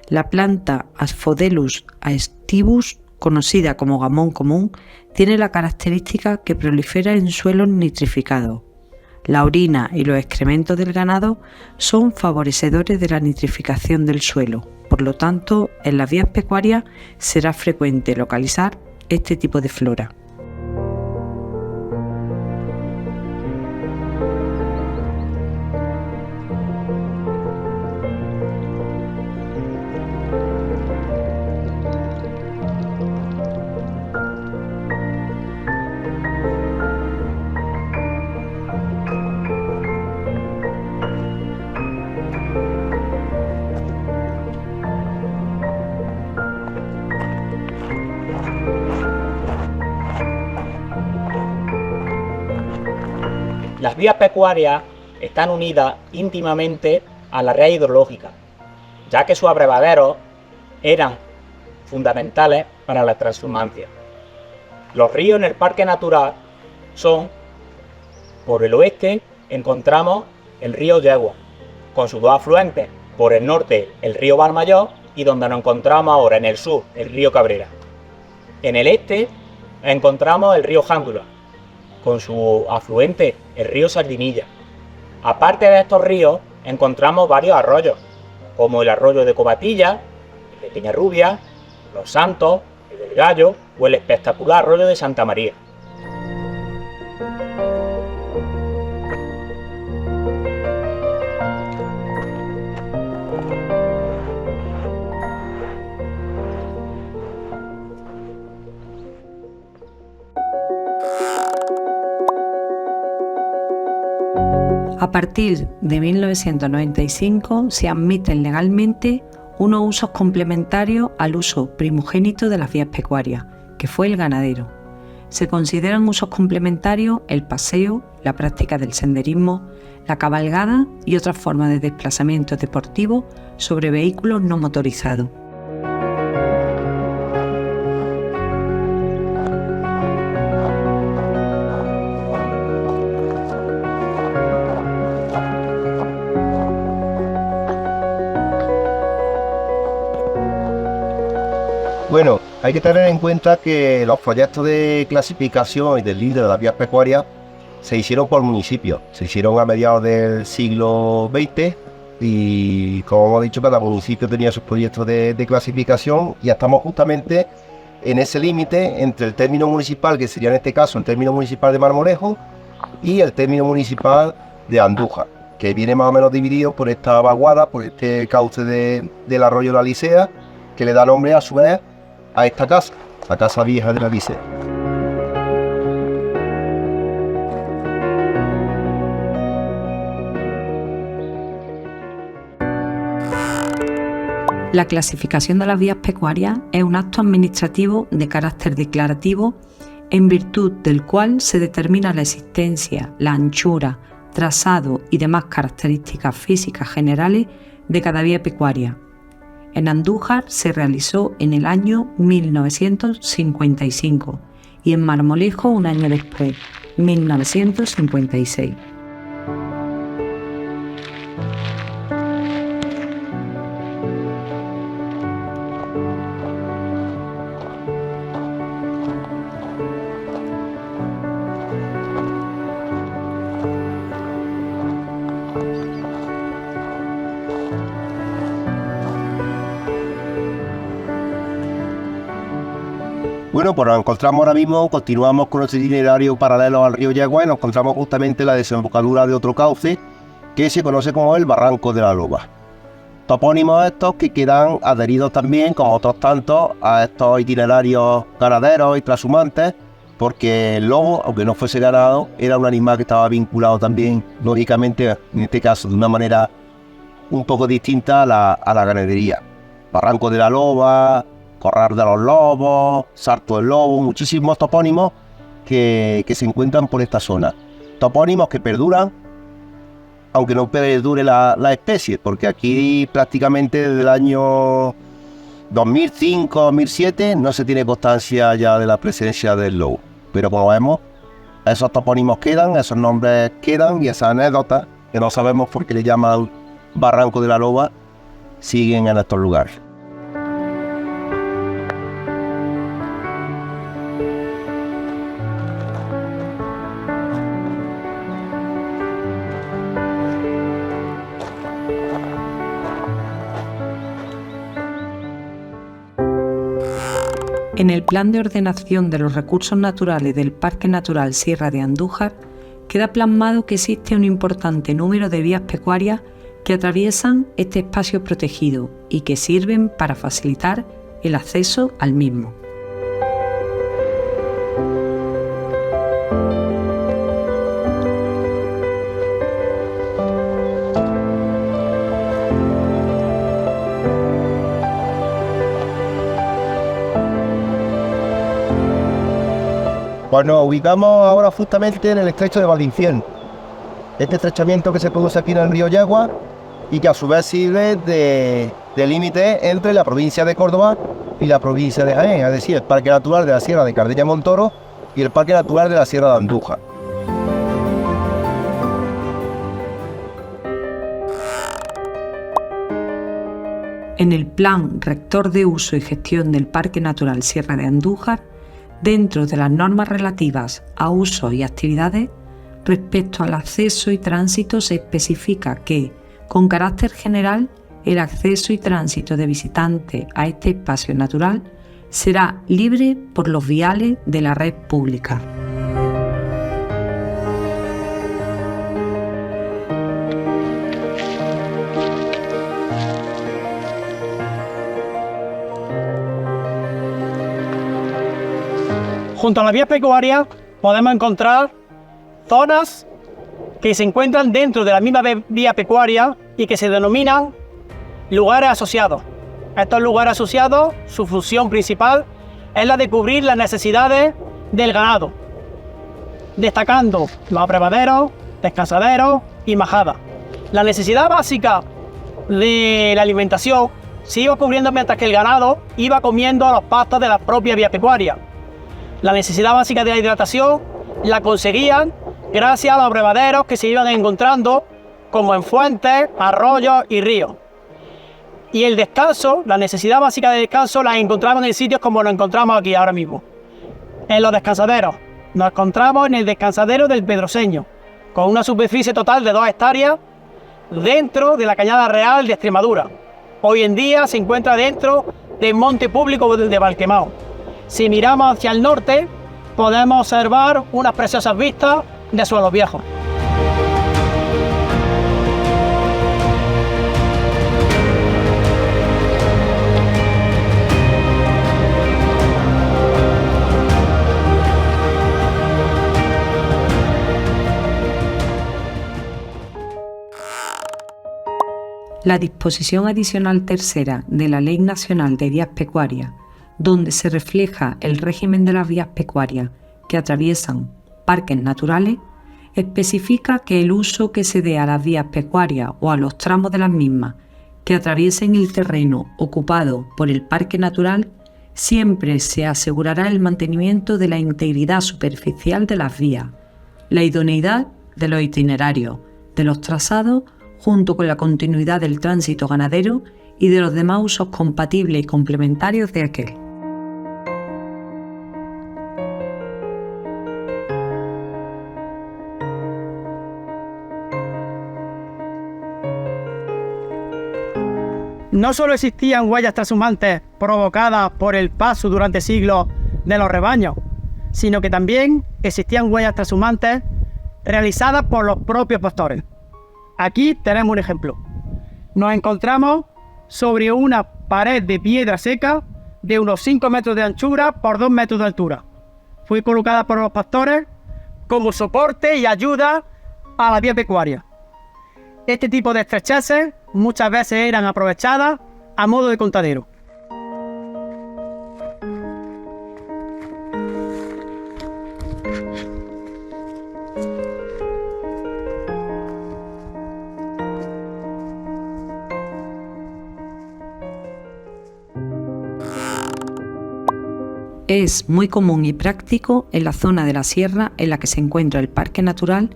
La planta Asphodelus aestivus, conocida como gamón común, tiene la característica que prolifera en suelos nitrificados. La orina y los excrementos del ganado son favorecedores de la nitrificación del suelo. Por lo tanto, en las vías pecuarias será frecuente localizar este tipo de flora. Las vías pecuarias están unidas íntimamente a la red hidrológica, ya que sus abrevaderos eran fundamentales para la transhumancia. Los ríos en el parque natural son, por el oeste encontramos el río Yegua, con sus dos afluentes, por el norte el río Valmayor y donde nos encontramos ahora en el sur el río Cabrera. En el este encontramos el río Jándula, con su afluente el río Sardinilla. Aparte de estos ríos encontramos varios arroyos, como el arroyo de Cobatilla, el de Peñarrubia, Los Santos, el del Gallo o el espectacular arroyo de Santa María. A partir de 1995 se admiten legalmente unos usos complementarios al uso primogénito de las vías pecuarias, que fue el ganadero. Se consideran usos complementarios el paseo, la práctica del senderismo, la cabalgada y otras formas de desplazamiento deportivo sobre vehículos no motorizados. Bueno, hay que tener en cuenta que los proyectos de clasificación y del líder de las vías pecuarias se hicieron por municipios. Se hicieron a mediados del siglo XX y, como hemos dicho, cada municipio tenía sus proyectos de clasificación y estamos justamente en ese límite entre el término municipal, que sería en este caso el término municipal de Marmolejo, y el término municipal de Andújar, que viene más o menos dividido por esta vaguada, por este cauce del arroyo La Licea, que le da nombre a su vez a esta casa, la casa vieja de La Licea. La clasificación de las vías pecuarias es un acto administrativo de carácter declarativo en virtud del cual se determina la existencia, la anchura, trazado y demás características físicas generales de cada vía pecuaria. En Andújar se realizó en el año 1955 y en Marmolejo un año después, 1956. Bueno, pues nos encontramos ahora mismo, continuamos con nuestro itinerario paralelo al río Yegua y nos encontramos justamente en la desembocadura de otro cauce que se conoce como el Barranco de la Loba. Topónimos estos que quedan adheridos también, como otros tantos, a estos itinerarios ganaderos y transhumantes, porque el lobo, aunque no fuese ganado, era un animal que estaba vinculado también, lógicamente, en este caso, de una manera un poco distinta a la ganadería. Barranco de la Loba, Corral de los Lobos, Sarto del Lobo, muchísimos topónimos que se encuentran por esta zona. Topónimos que perduran, aunque no perdure la especie, porque aquí prácticamente desde el año 2005-2007 no se tiene constancia ya de la presencia del lobo. Pero como vemos, esos topónimos quedan, esos nombres quedan y esas anécdotas, que no sabemos por qué le llaman Barranco de la Loba, siguen en estos lugares. En el Plan de Ordenación de los Recursos Naturales del Parque Natural Sierra de Andújar queda plasmado que existe un importante número de vías pecuarias que atraviesan este espacio protegido y que sirven para facilitar el acceso al mismo. Pues nos ubicamos ahora justamente en el estrecho de Valincien. Este estrechamiento que se produce aquí en el río Yagua y que a su vez sirve de límite entre la provincia de Córdoba y la provincia de Jaén, es decir, el Parque Natural de la Sierra de Cardeña-Montoro y el Parque Natural de la Sierra de Andújar. En el Plan Rector de Uso y Gestión del Parque Natural Sierra de Andújar, dentro de las normas relativas a usos y actividades, respecto al acceso y tránsito se especifica que, con carácter general, el acceso y tránsito de visitantes a este espacio natural será libre por los viales de la red pública. Junto a las vías pecuarias podemos encontrar zonas que se encuentran dentro de la misma vía pecuaria y que se denominan lugares asociados. Estos lugares asociados, su función principal es la de cubrir las necesidades del ganado, destacando los abrevaderos, descansaderos y majadas. La necesidad básica de la alimentación se iba cubriendo mientras que el ganado iba comiendo los pastos de la propia vía pecuaria. La necesidad básica de la hidratación la conseguían gracias a los abrevaderos que se iban encontrando como en fuentes, arroyos y ríos. Y el descanso, la necesidad básica de descanso la encontramos en sitios como nos encontramos aquí ahora mismo. En los descansaderos, nos encontramos en el descansadero del Pedroseño, con una superficie total de 2 hectáreas dentro de la Cañada Real de Extremadura. Hoy en día se encuentra dentro del monte público de Valquemao. Si miramos hacia el norte, podemos observar unas preciosas vistas de suelos viejos. La disposición adicional tercera de la Ley Nacional de Vías Pecuarias, donde se refleja el régimen de las vías pecuarias que atraviesan parques naturales, especifica que el uso que se dé a las vías pecuarias o a los tramos de las mismas que atraviesen el terreno ocupado por el parque natural siempre se asegurará el mantenimiento de la integridad superficial de las vías, la idoneidad de los itinerarios, de los trazados, junto con la continuidad del tránsito ganadero y de los demás usos compatibles y complementarios de aquel. No solo existían huellas trashumantes provocadas por el paso durante siglos de los rebaños, sino que también existían huellas trashumantes realizadas por los propios pastores. Aquí tenemos un ejemplo. Nos encontramos sobre una pared de piedra seca de unos 5 metros de anchura por 2 metros de altura. Fue colocada por los pastores como soporte y ayuda a la vía pecuaria. Este tipo de estrecheces muchas veces eran aprovechadas a modo de contadero. Es muy común y práctico en la zona de la sierra en la que se encuentra el parque natural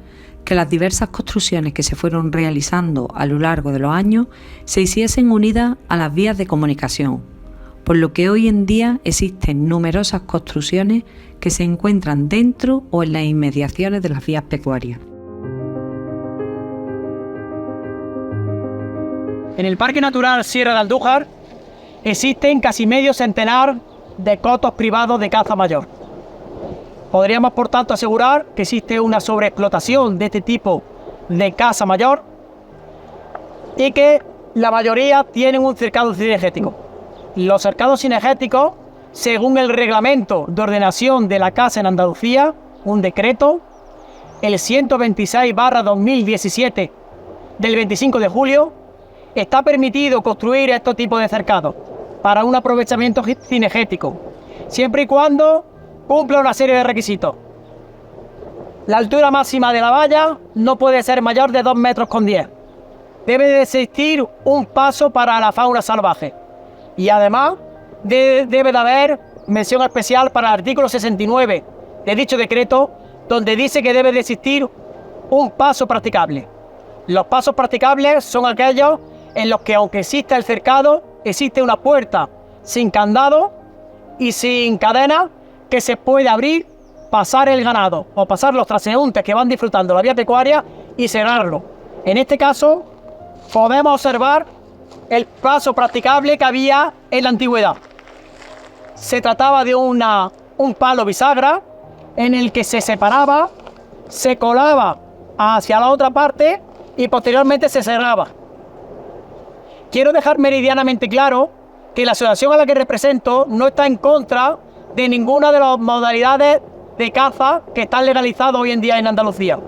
que las diversas construcciones que se fueron realizando a lo largo de los años se hiciesen unidas a las vías de comunicación, por lo que hoy en día existen numerosas construcciones que se encuentran dentro o en las inmediaciones de las vías pecuarias. En el Parque Natural Sierra de Andújar existen casi medio centenar de cotos privados de caza mayor. Podríamos, por tanto, asegurar que existe una sobreexplotación de este tipo de caza mayor y que la mayoría tienen un cercado cinegético. Los cercados cinegéticos, según el reglamento de ordenación de la caza en Andalucía, un decreto, el 126/2017 del 25 de julio, está permitido construir estos tipos de cercados para un aprovechamiento cinegético, siempre y cuando cumpla una serie de requisitos. La altura máxima de la valla no puede ser mayor de 2,10 metros. Debe de existir un paso para la fauna salvaje. Y además debe de haber mención especial para el artículo 69 de dicho decreto, donde dice que debe de existir un paso practicable. Los pasos practicables son aquellos en los que, aunque exista el cercado, existe una puerta sin candado y sin cadena que se puede abrir, pasar el ganado o pasar los transeúntes que van disfrutando la vía pecuaria y cerrarlo. En este caso, podemos observar el paso practicable que había en la antigüedad. Se trataba de un palo bisagra en el que se separaba, se colaba hacia la otra parte y posteriormente se cerraba. Quiero dejar meridianamente claro que la asociación a la que represento no está en contra de ninguna de las modalidades de caza que están legalizadas hoy en día en Andalucía.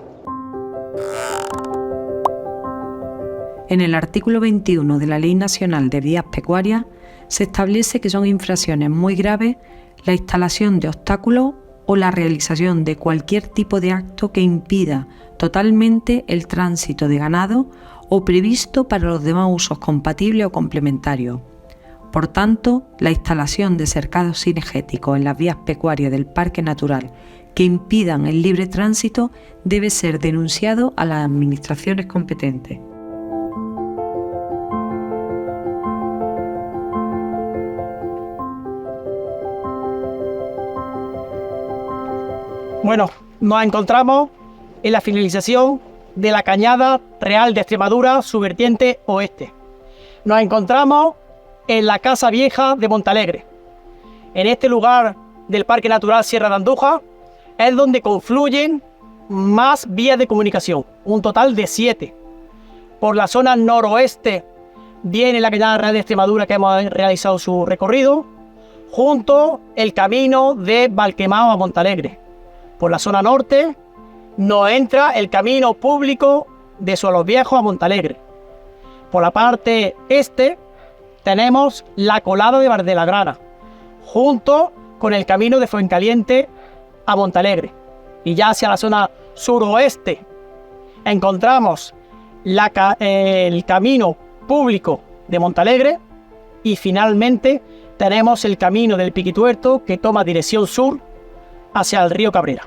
En el artículo 21 de la Ley Nacional de Vías Pecuarias se establece que son infracciones muy graves la instalación de obstáculos o la realización de cualquier tipo de acto que impida totalmente el tránsito de ganado o previsto para los demás usos compatibles o complementarios. Por tanto, la instalación de cercados cinegéticos en las vías pecuarias del Parque Natural que impidan el libre tránsito debe ser denunciado a las administraciones competentes. Bueno, nos encontramos en la finalización de la Cañada Real de Extremadura, su vertiente oeste. Nos encontramos en la Casa Vieja de Montalegre. En este lugar del Parque Natural Sierra de Andújar es donde confluyen más vías de comunicación, un total de 7. Por la zona noroeste viene la Cañada Real de Extremadura, que hemos realizado su recorrido, junto el camino de Valquemao a Montalegre. Por la zona norte nos entra el camino público de Suelos Viejos a Montalegre. Por la parte este tenemos la colada de Valdelagrana, junto con el camino de Fuencaliente a Montalegre. Y ya hacia la zona suroeste encontramos el camino público de Montalegre y finalmente tenemos el camino del Piquituerto que toma dirección sur hacia el río Cabrera.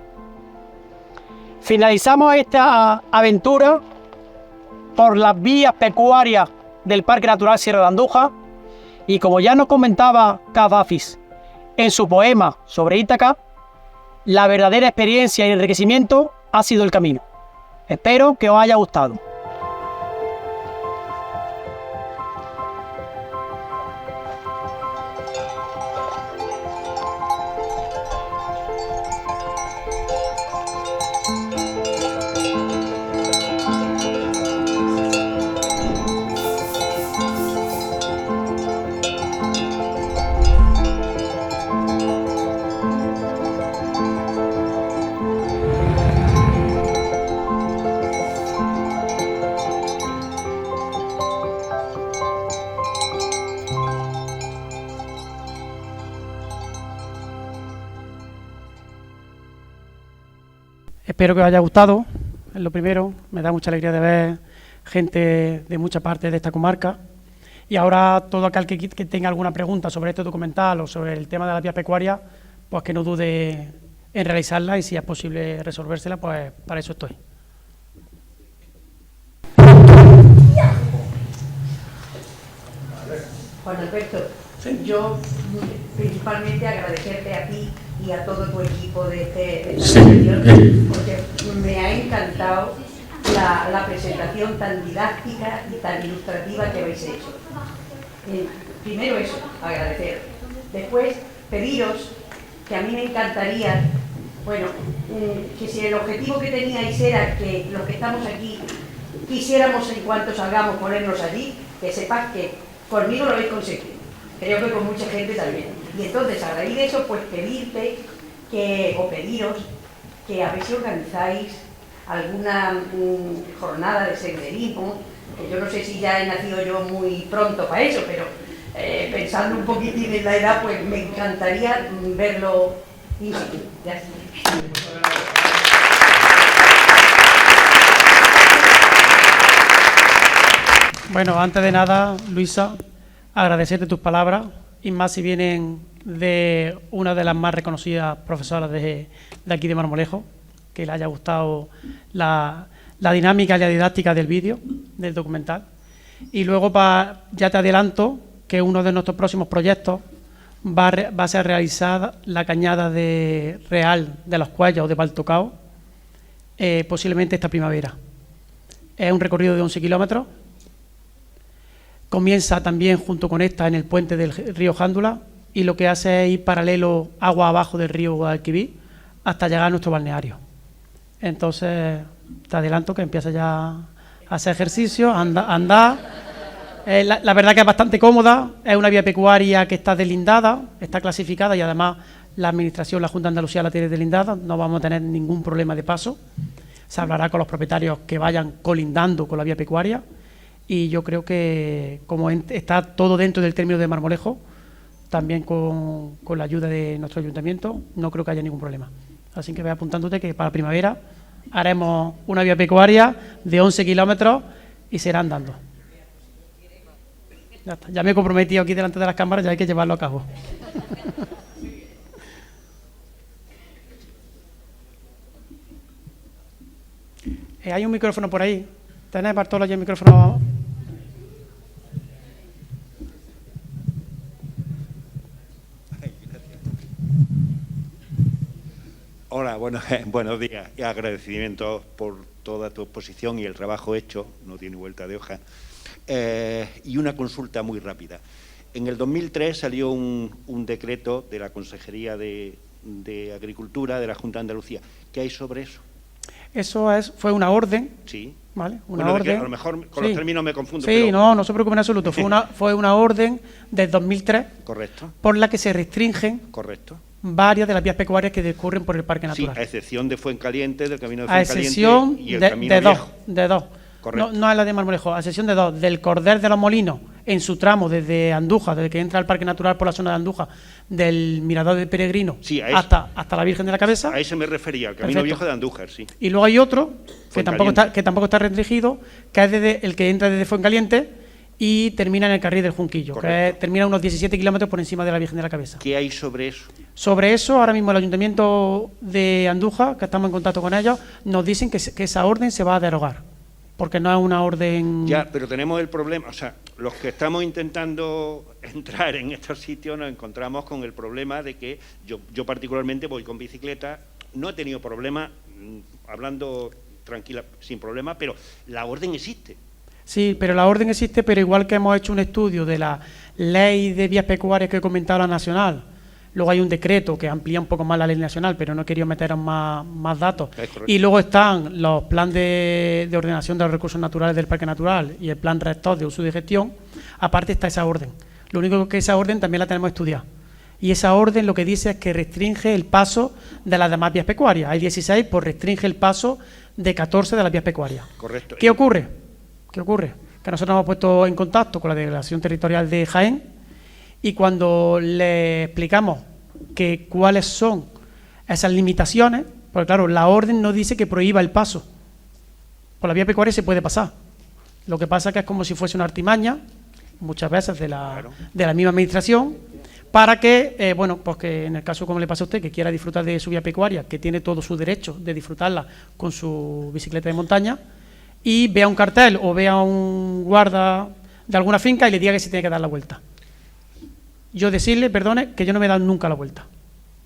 Finalizamos esta aventura por las vías pecuarias del Parque Natural Sierra de Andújar y, como ya nos comentaba Cavafis en su poema sobre Ítaca, la verdadera experiencia y enriquecimiento ha sido el camino. Espero que os haya gustado. Espero que os haya gustado. Es lo primero, me da mucha alegría de ver gente de muchas partes de esta comarca. Y ahora todo aquel que tenga alguna pregunta sobre este documental o sobre el tema de la vía pecuaria, pues que no dude en realizarla y si es posible resolvérsela, pues para eso estoy. Juan Alberto, yo principalmente agradecerte a ti y a todo tu equipo de esta reunión, porque me ha encantado la presentación tan didáctica y tan ilustrativa que habéis hecho. Primero eso, agradecer. Después, pediros que a mí me encantaría, bueno, que si el objetivo que teníais era que los que estamos aquí quisiéramos en cuanto salgamos ponernos allí, que sepas que conmigo lo habéis conseguido, creo que con mucha gente también. Y entonces, a raíz de eso, pues pedirte o pediros que a ver si organizáis alguna jornada de senderismo, que yo no sé si ya he nacido yo muy pronto para eso, pero pensando un poquitín en la edad, pues me encantaría verlo in situ. Ya está. Bueno, antes de nada, Luisa, agradecerte tus palabras, y más si vienen de una de las más reconocidas profesoras de aquí de Marmolejo, que le haya gustado la dinámica y la didáctica del vídeo, del documental. Y luego ya te adelanto que uno de nuestros próximos proyectos va a ser realizar la cañada real de los Cuellos de Baltocao, posiblemente esta primavera. Es un recorrido de 11 kilómetros. Comienza también junto con esta en el puente del río Jándula, y lo que hace es ir paralelo agua abajo del río Guadalquivir hasta llegar a nuestro balneario. Entonces, te adelanto que empieza ya a hacer ejercicio, a andar. La verdad que es bastante cómoda, es una vía pecuaria que está deslindada, está clasificada, y además la Administración, la Junta de Andalucía la tiene deslindada, no vamos a tener ningún problema de paso. Se hablará con los propietarios que vayan colindando con la vía pecuaria, y yo creo que como está todo dentro del término de Marmolejo, también con la ayuda de nuestro ayuntamiento, no creo que haya ningún problema. Así que ve apuntándote que para primavera haremos una vía pecuaria de 11 kilómetros y será andando. Ya está. Ya me he comprometido aquí delante de las cámaras, ya hay que llevarlo a cabo. Hay un micrófono por ahí. ¿Tenés, Bartolo, ya el micrófono? Hola, buenos días y agradecimientos por toda tu exposición y el trabajo hecho, no tiene vuelta de hoja. Y una consulta muy rápida. En el 2003 salió un decreto de la Consejería de Agricultura de la Junta de Andalucía. ¿Qué hay sobre eso? Eso fue una orden. Sí. ¿Vale? Una orden. A lo mejor con los términos me confundo. Sí, pero... no se preocupe en absoluto. Fue una orden del 2003. Correcto. Por la que se restringen. Correcto. Varias de las vías pecuarias que discurren por el Parque Natural. Sí, a excepción de Fuencaliente, del camino de Fuencaliente. A excepción y el camino viejo. De dos. Correcto. No es la de Marmolejo, a excepción de dos. Del Cordel de los Molinos, en su tramo desde Andújar, desde que entra al Parque Natural por la zona de Andújar, del Mirador de Peregrino, sí, hasta la Virgen de la Cabeza. A eso me refería, al camino viejo de Andújar, sí. Y luego hay otro, que tampoco está restringido, que es desde el que entra desde Fuencaliente y termina en el Carril del Junquillo, que termina unos 17 kilómetros por encima de la Virgen de la Cabeza. ¿Qué hay sobre eso? Sobre eso, ahora mismo el Ayuntamiento de Andújar, que estamos en contacto con ellos, nos dicen que esa orden se va a derogar, porque no es una orden... Ya, pero tenemos el problema, o sea, los que estamos intentando entrar en estos sitios nos encontramos con el problema de que yo particularmente voy con bicicleta, no he tenido problema, hablando tranquila, sin problema, pero la orden existe. Sí, pero la orden existe, pero igual que hemos hecho un estudio de la ley de vías pecuarias que he comentado, la nacional, luego hay un decreto que amplía un poco más la ley nacional, pero no he querido meter más datos. Y luego están los planes de ordenación de los recursos naturales del Parque Natural y el plan rector de uso y de gestión. Aparte está esa orden. Lo único que esa orden también la tenemos estudiada. Y esa orden lo que dice es que restringe el paso de las demás vías pecuarias. Hay 16, pues restringe el paso de 14 de las vías pecuarias. Correcto. ¿Qué ocurre? Que nosotros nos hemos puesto en contacto con la Delegación Territorial de Jaén, y cuando le explicamos que cuáles son esas limitaciones, porque claro, la orden no dice que prohíba el paso. Por la vía pecuaria se puede pasar. Lo que pasa es que es como si fuese una artimaña, muchas veces de la misma administración, para que, pues que en el caso como le pasa a usted, que quiera disfrutar de su vía pecuaria, que tiene todo su derecho de disfrutarla con su bicicleta de montaña, y vea un cartel o vea un guarda de alguna finca y le diga que se tiene que dar la vuelta. Yo decirle, perdone, que yo no me he dado nunca la vuelta,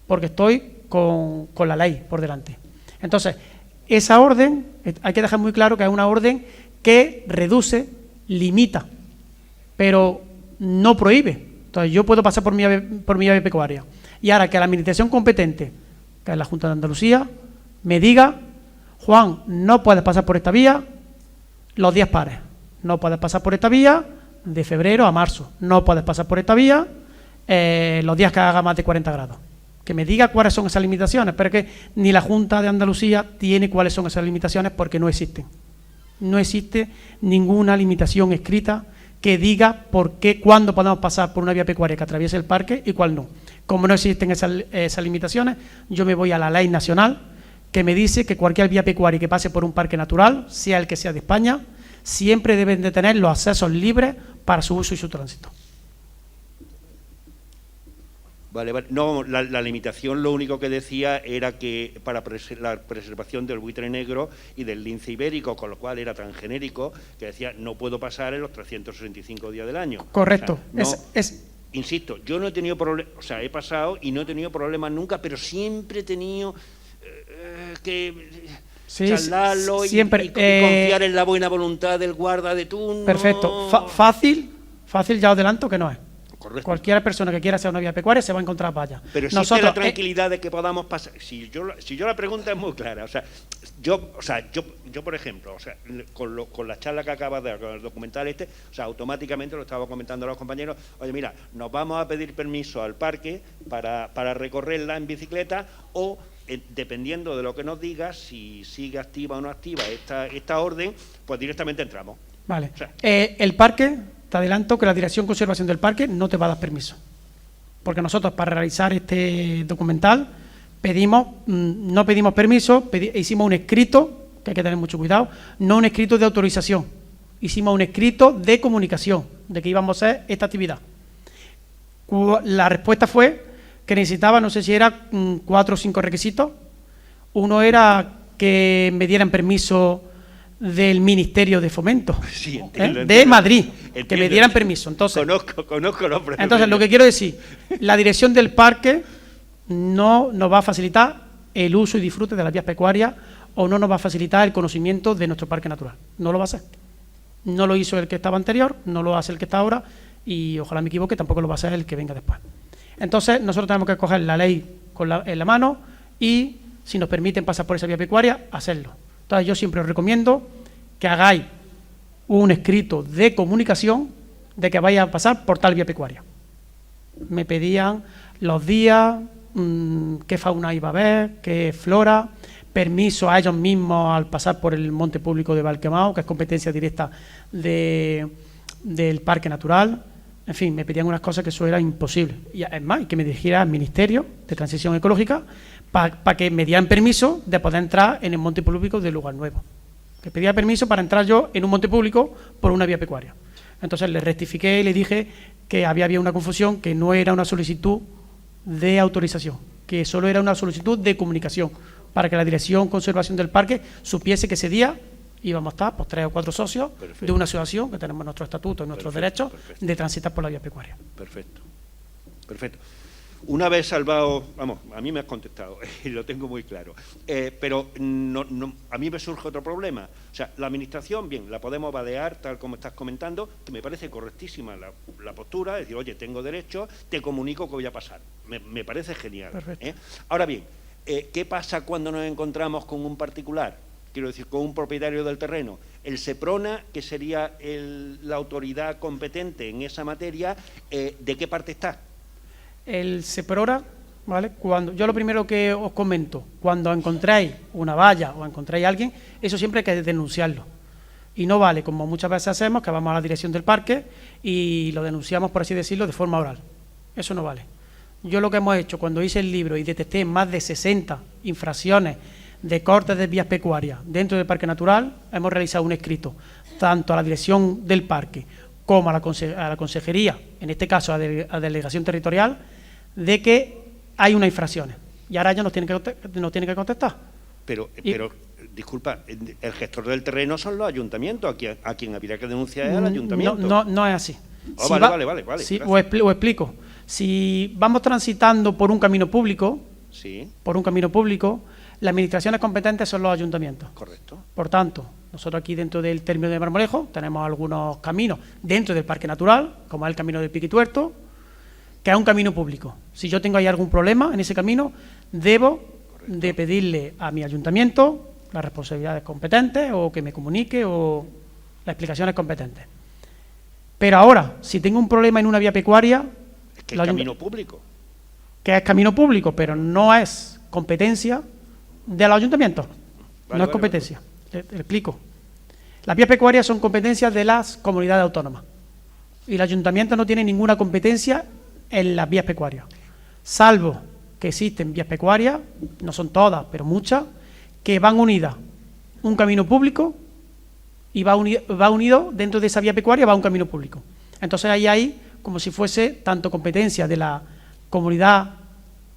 porque estoy con la ley por delante. Entonces, esa orden, hay que dejar muy claro que es una orden que reduce, limita, pero no prohíbe. Entonces, yo puedo pasar por mi vía pecuaria Y ahora que la administración competente, que es la Junta de Andalucía, me diga, Juan, no puedes pasar por esta vía los días pares, no puedes pasar por esta vía de febrero a marzo, no puedes pasar por esta vía los días que haga más de 40 grados. Que me diga cuáles son esas limitaciones, pero que ni la Junta de Andalucía tiene cuáles son esas limitaciones porque no existen. No existe ninguna limitación escrita que diga por qué, cuándo podemos pasar por una vía pecuaria que atraviese el parque y cuál no. Como no existen esas limitaciones, yo me voy a la ley nacional que me dice que cualquier vía pecuaria que pase por un parque natural, sea el que sea de España, siempre deben de tener los accesos libres para su uso y su tránsito. Vale, vale. No, la limitación lo único que decía era que para la preservación del buitre negro y del lince ibérico, con lo cual era tan genérico, que decía no puedo pasar en los 365 días del año. Correcto. O sea, insisto, yo no he tenido problemas, o sea, he pasado y no he tenido problemas nunca, pero siempre he tenido que charlarlo siempre, y confiar en la buena voluntad del guarda de turno. Perfecto. Fácil ya os adelanto que no es. Correcto. Cualquier persona que quiera hacer una vía pecuaria se va a encontrar valla. Pero existe la tranquilidad de que podamos pasar. Si yo la pregunta es muy clara, yo por ejemplo, con la charla que acabas de dar, con el documental automáticamente lo estaba comentando a los compañeros, oye, mira, nos vamos a pedir permiso al parque para recorrerla en bicicleta o dependiendo de lo que nos digas, si sigue activa o no activa esta orden, pues directamente entramos. Vale. El parque, te adelanto que la Dirección de Conservación del Parque no te va a dar permiso. Porque nosotros para realizar este documental no pedimos permiso, hicimos un escrito, que hay que tener mucho cuidado, no un escrito de autorización, hicimos un escrito de comunicación, de que íbamos a hacer esta actividad. La respuesta fue que necesitaba, no sé si era 4 o 5 requisitos. Uno era que me dieran permiso del Ministerio de Fomento, sí, de Madrid, que me dieran permiso. Entonces, conozco los procesos. Entonces, lo que quiero decir, la dirección del parque no nos va a facilitar el uso y disfrute de las vías pecuarias o no nos va a facilitar el conocimiento de nuestro parque natural. No lo va a hacer. No lo hizo el que estaba anterior, no lo hace el que está ahora y ojalá me equivoque, tampoco lo va a hacer el que venga después. Entonces, nosotros tenemos que coger la ley en la mano y, si nos permiten pasar por esa vía pecuaria, hacerlo. Entonces, yo siempre os recomiendo que hagáis un escrito de comunicación de que vaya a pasar por tal vía pecuaria. Me pedían los días, qué fauna iba a haber, qué flora, permiso a ellos mismos al pasar por el monte público de Valquemao, que es competencia directa del Parque Natural. En fin, me pedían unas cosas que eso era imposible. Y además, que me dirigiera al Ministerio de Transición Ecológica para que me dieran permiso de poder entrar en el monte público del lugar nuevo. Que pedía permiso para entrar yo en un monte público por una vía pecuaria. Entonces le rectifiqué y le dije que había una confusión, que no era una solicitud de autorización, que solo era una solicitud de comunicación, para que la Dirección de Conservación del Parque supiese que ese día íbamos a estar, pues 3 o 4 socios de una asociación, que tenemos nuestros estatutos y nuestros derechos de transitar por la vía pecuaria. Perfecto. Una vez salvado, vamos, a mí me has contestado y lo tengo muy claro, pero a mí me surge otro problema. O sea, la administración, bien, la podemos vadear tal como estás comentando, que me parece correctísima la postura, decir, oye, tengo derecho, te comunico que voy a pasar. Me parece genial. Ahora bien, ¿qué pasa cuando nos encontramos con un particular? Quiero decir, con un propietario del terreno. El SEPRONA, que sería la autoridad competente en esa materia, ¿de qué parte está? El SEPRONA, ¿vale? Yo lo primero que os comento, cuando encontráis una valla o encontráis a alguien, eso siempre hay que denunciarlo. Y no vale, como muchas veces hacemos, que vamos a la dirección del parque y lo denunciamos, por así decirlo, de forma oral. Eso no vale. Yo lo que hemos hecho, cuando hice el libro y detecté más de 60 infracciones de cortes de vías pecuarias dentro del Parque Natural, hemos realizado un escrito tanto a la dirección del parque como a la consejería, en este caso a la delegación territorial, de que hay unas infracciones. Y ahora ellos nos tienen que contestar. Pero disculpa, el gestor del terreno son los ayuntamientos, a quien habría que denunciar es al ayuntamiento. No es así. Vale. Sí, os explico. Si vamos transitando por un camino público, las administraciones competentes son los ayuntamientos. Correcto. Por tanto, nosotros aquí dentro del término de Marmolejo tenemos algunos caminos dentro del Parque Natural, como es el camino del Piquituerto, que es un camino público. Si yo tengo ahí algún problema en ese camino, debo de pedirle a mi ayuntamiento las responsabilidades competentes o que me comunique o las explicaciones competentes. Pero ahora, si tengo un problema en una vía pecuaria... Es que es camino público. Que es camino público, pero no es competencia de los ayuntamientos. No es competencia. Le explico. Las vías pecuarias son competencias de las comunidades autónomas. Y el ayuntamiento no tiene ninguna competencia en las vías pecuarias. Salvo que existen vías pecuarias, no son todas, pero muchas, que van unidas un camino público y va unido dentro de esa vía pecuaria, va un camino público. Entonces ahí hay como si fuese tanto competencia de la comunidad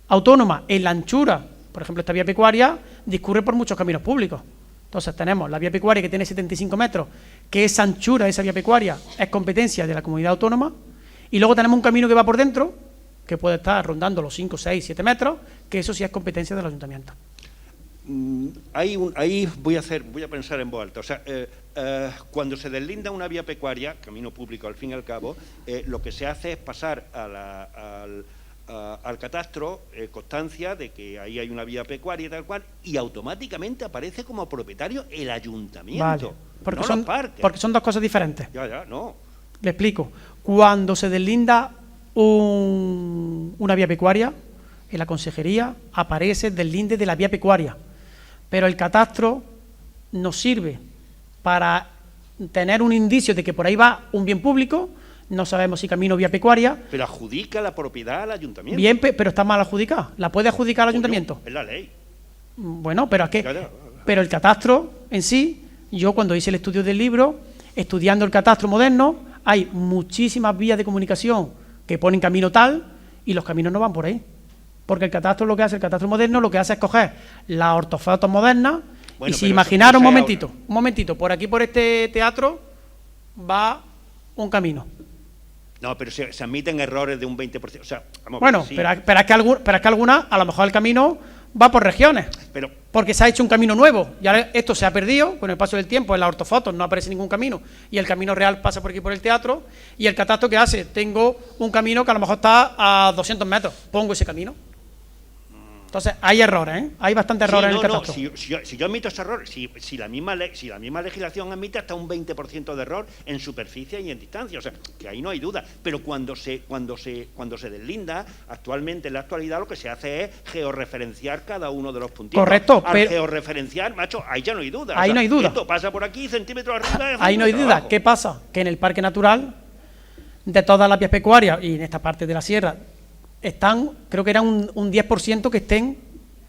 autónoma en la anchura. Por ejemplo, esta vía pecuaria discurre por muchos caminos públicos. Entonces tenemos la vía pecuaria que tiene 75 metros, que esa anchura de esa vía pecuaria es competencia de la comunidad autónoma, y luego tenemos un camino que va por dentro, que puede estar rondando los 5, 6, 7 metros, que eso sí es competencia del ayuntamiento. Ahí voy a pensar en voz alta. O sea, cuando se deslinda una vía pecuaria, camino público al fin y al cabo, lo que se hace es pasar al catastro constancia de que ahí hay una vía pecuaria y tal cual, y automáticamente aparece como propietario el ayuntamiento. Vale, porque son dos cosas diferentes. Ya, no. Le explico. Cuando se deslinda una vía pecuaria, en la consejería aparece el deslinde de la vía pecuaria, pero el catastro nos sirve para tener un indicio de que por ahí va un bien público. No sabemos si camino o vía pecuaria. Pero adjudica la propiedad al ayuntamiento. Bien, pero está mal adjudicada. ¿La puede adjudicar al ayuntamiento? Es la ley. Bueno, pero pero el catastro en sí, yo cuando hice el estudio del libro, estudiando el catastro moderno, hay muchísimas vías de comunicación que ponen camino tal y los caminos no van por ahí. Porque el catastro el catastro moderno lo que hace es coger las ortofotos modernas y si imaginaron, un momentito, por aquí por este teatro va un camino. No, pero se admiten errores de un 20%. O sea, vamos bueno, sí. pero es que algunas, a lo mejor el camino va por regiones, porque se ha hecho un camino nuevo, y ahora esto se ha perdido con el paso del tiempo. En las ortofotos no aparece ningún camino, y el camino real pasa por aquí por el teatro, y el catastro que hace, tengo un camino que a lo mejor está a 200 metros, pongo ese camino. Entonces, hay errores, ¿eh? Hay bastantes errores en el catastro. Si yo admito ese error, si la misma legislación admite hasta un 20% de error en superficie y en distancia, o sea, que ahí no hay duda. Pero cuando se deslinda, actualmente, en la actualidad, lo que se hace es georreferenciar cada uno de los puntitos. Correcto. Al georreferenciar, macho, ahí ya no hay duda. Ahí no hay duda. Esto pasa por aquí, centímetros arriba. Ahí no hay duda. ¿Qué pasa? Que en el parque natural, de todas las vías pecuarias, y en esta parte de la sierra, están, creo que era un 10% que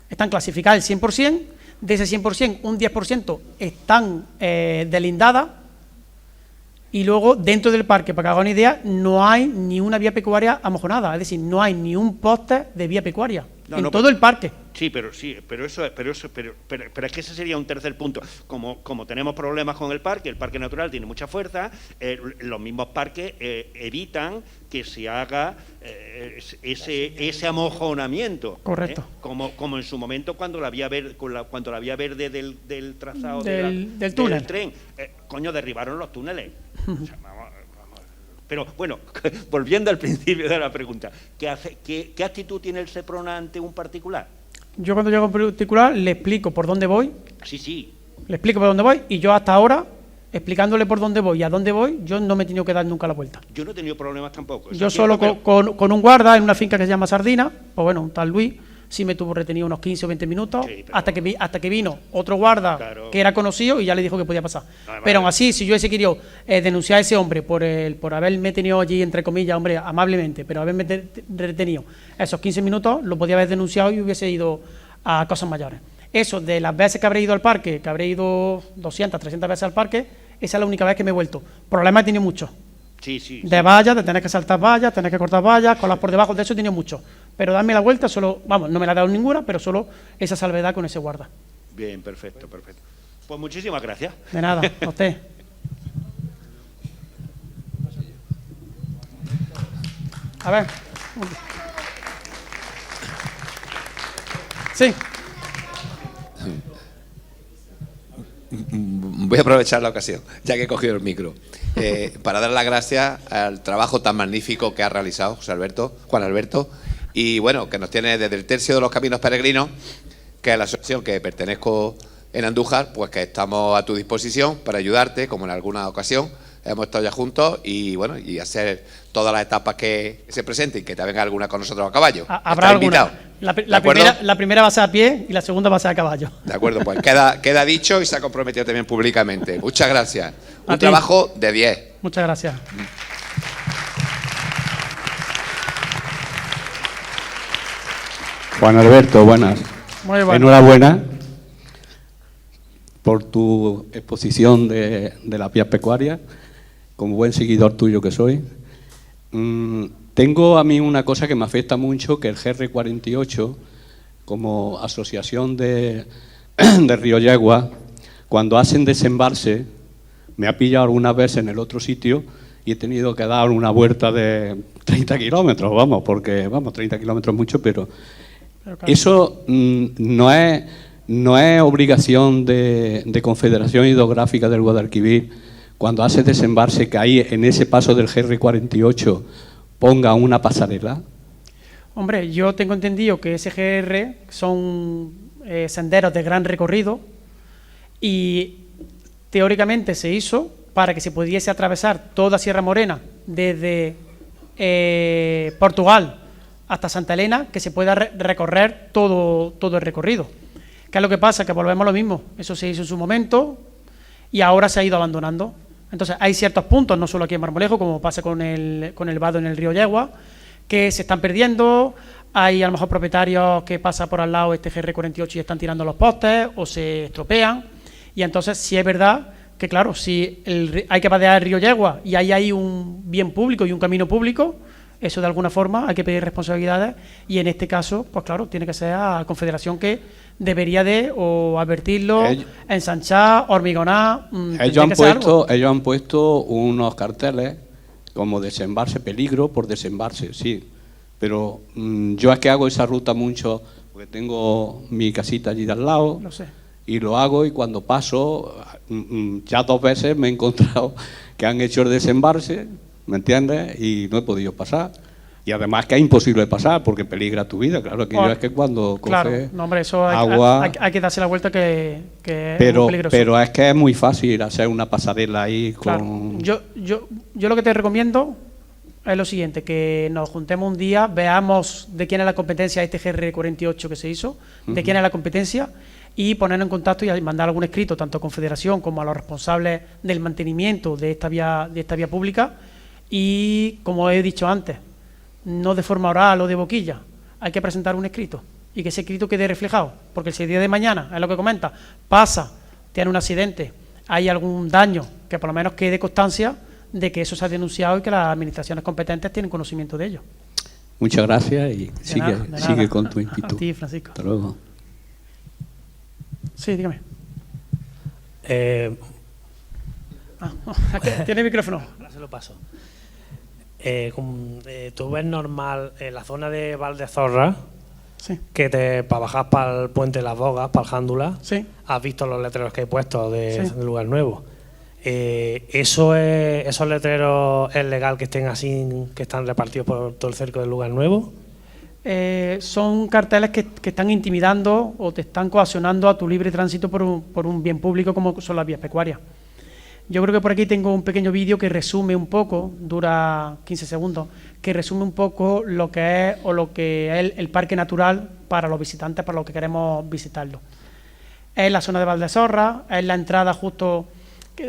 están clasificadas el 100%, de ese 100%, un 10% están delindadas, y luego dentro del parque, para que hagan una idea, no hay ni una vía pecuaria amojonada, es decir, no hay ni un poste de vía pecuaria todo el parque. Sí, pero es que ese sería un tercer punto. Como tenemos problemas con el parque natural tiene mucha fuerza, los mismos parques evitan que se haga ese amojonamiento. Correcto. Como en su momento cuando la vía verde del trazado del túnel. del tren, derribaron los túneles. O sea, pero bueno, volviendo al principio de la pregunta, ¿qué actitud tiene el Seprona ante un particular? Yo cuando llego a un particular le explico por dónde voy. Sí. Le explico por dónde voy, y yo hasta ahora, explicándole por dónde voy y a dónde voy, yo no me he tenido que dar nunca la vuelta. Yo no he tenido problemas tampoco. Yo solo con un guarda en una finca que se llama Sardina, pues bueno, un tal Luis, sí me tuvo retenido unos 15 o 20 minutos, sí, hasta que vino otro guarda, claro, que era conocido, y ya le dijo que podía pasar. Pero aún así, si yo hubiese querido denunciar a ese hombre por haberme tenido allí, entre comillas, hombre, amablemente, pero haberme retenido esos 15 minutos, lo podía haber denunciado y hubiese ido a cosas mayores. Eso, de las veces que habré ido al parque, que habré ido 200, 300 veces al parque, esa es la única vez que me he vuelto. Problemas he tenido muchos. Sí. De vallas, de tener que saltar vallas, tener que cortar vallas, colas por debajo, de eso he tenido mucho. Pero darme la vuelta solo, vamos, no me la he dado ninguna, pero solo esa salvedad con ese guarda. Bien, perfecto. Pues muchísimas gracias. De nada, a usted. A ver. Sí. voy a aprovechar la ocasión, ya que he cogido el micro, para dar las gracias al trabajo tan magnífico que ha realizado Juan Alberto, y bueno, que nos tiene desde el Tercio de los Caminos Peregrinos, que es la asociación que pertenezco en Andújar, pues que estamos a tu disposición para ayudarte, como en alguna ocasión hemos estado ya juntos, y bueno, y hacer todas las etapas que se presenten, que te venga alguna con nosotros a caballo. Habrá alguna. La primera va a ser a pie y la segunda va a ser a caballo. De acuerdo, pues queda dicho y se ha comprometido también públicamente. Muchas gracias. Un trabajo de 10. Muchas gracias. Juan Alberto, buenas. Muy buenas. Enhorabuena por tu exposición de las vías pecuarias, como buen seguidor tuyo que soy. Tengo a mí una cosa que me afecta mucho, que el GR48, como asociación de Río Yegua, cuando hacen desembarse, me ha pillado algunas veces en el otro sitio y he tenido que dar una vuelta de 30 kilómetros, vamos, porque, 30 kilómetros es mucho, pero claro, eso no es obligación de Confederación Hidrográfica del Guadalquivir, cuando hace desembarse, que ahí en ese paso del GR48 ponga una pasarela. Hombre, yo tengo entendido que ese GR son senderos de gran recorrido y teóricamente se hizo para que se pudiese atravesar toda Sierra Morena desde Portugal hasta Santa Elena, que se pueda recorrer todo el recorrido. ¿Qué es lo que pasa? Que volvemos a lo mismo. Eso se hizo en su momento y ahora se ha ido abandonando. Entonces hay ciertos puntos, no solo aquí en Marmolejo, como pasa con el vado en el río Yegua, que se están perdiendo. Hay a lo mejor propietarios que pasan por al lado este GR48 y están tirando los postes o se estropean. Y entonces sí es verdad que, claro, si hay que vadear el río Yegua y ahí hay un bien público y un camino público, eso de alguna forma hay que pedir responsabilidades, y en este caso, pues claro, tiene que ser a la Confederación que debería de o advertirlo, ensanchar, hormigonar. Ellos han puesto unos carteles como desembarse, peligro por desembarse, sí, pero yo es que hago esa ruta mucho, porque tengo mi casita allí de al lado, lo sé, y lo hago, y cuando paso, ya 2 veces me he encontrado que han hecho el desembarse, ¿me entiendes? Y no he podido pasar. Y además que es imposible pasar porque peligra tu vida. Claro, aquello es que cuando coges agua... Hay que darse la vuelta que es muy peligroso. Pero es que es muy fácil hacer una pasarela ahí con... Claro. Yo lo que te recomiendo es lo siguiente, que nos juntemos un día, veamos de quién es la competencia este GR48 que se hizo, de quién es la competencia, y ponernos en contacto y mandar algún escrito, tanto a Confederación como a los responsables del mantenimiento de esta vía pública. Y, como he dicho antes, no de forma oral o de boquilla, hay que presentar un escrito y que ese escrito quede reflejado, porque si el día de mañana, es lo que comenta, pasa, tiene un accidente, hay algún daño, que por lo menos quede constancia de que eso se ha denunciado y que las administraciones competentes tienen conocimiento de ello. Muchas gracias y sigue con tu inquietud. A ti, Francisco. Hasta luego. Sí, dígame. Tiene micrófono. Ahora se lo paso. Tú ves normal en la zona de Valdezorra, sí, que para bajar para el Puente de las Bogas, para el Jándula, sí, has visto los letreros que hay puestos de Lugar Nuevo. ¿Esos letreros es legal que estén así, que están repartidos por todo el cerco del Lugar Nuevo? Son carteles que están intimidando o te están coaccionando a tu libre tránsito por un bien público como son las vías pecuarias. Yo creo que por aquí tengo un pequeño vídeo que resume un poco, dura 15 segundos, que resume un poco lo que es el parque natural para los visitantes, para los que queremos visitarlo. Es la zona de Valdezorra, es la entrada justo,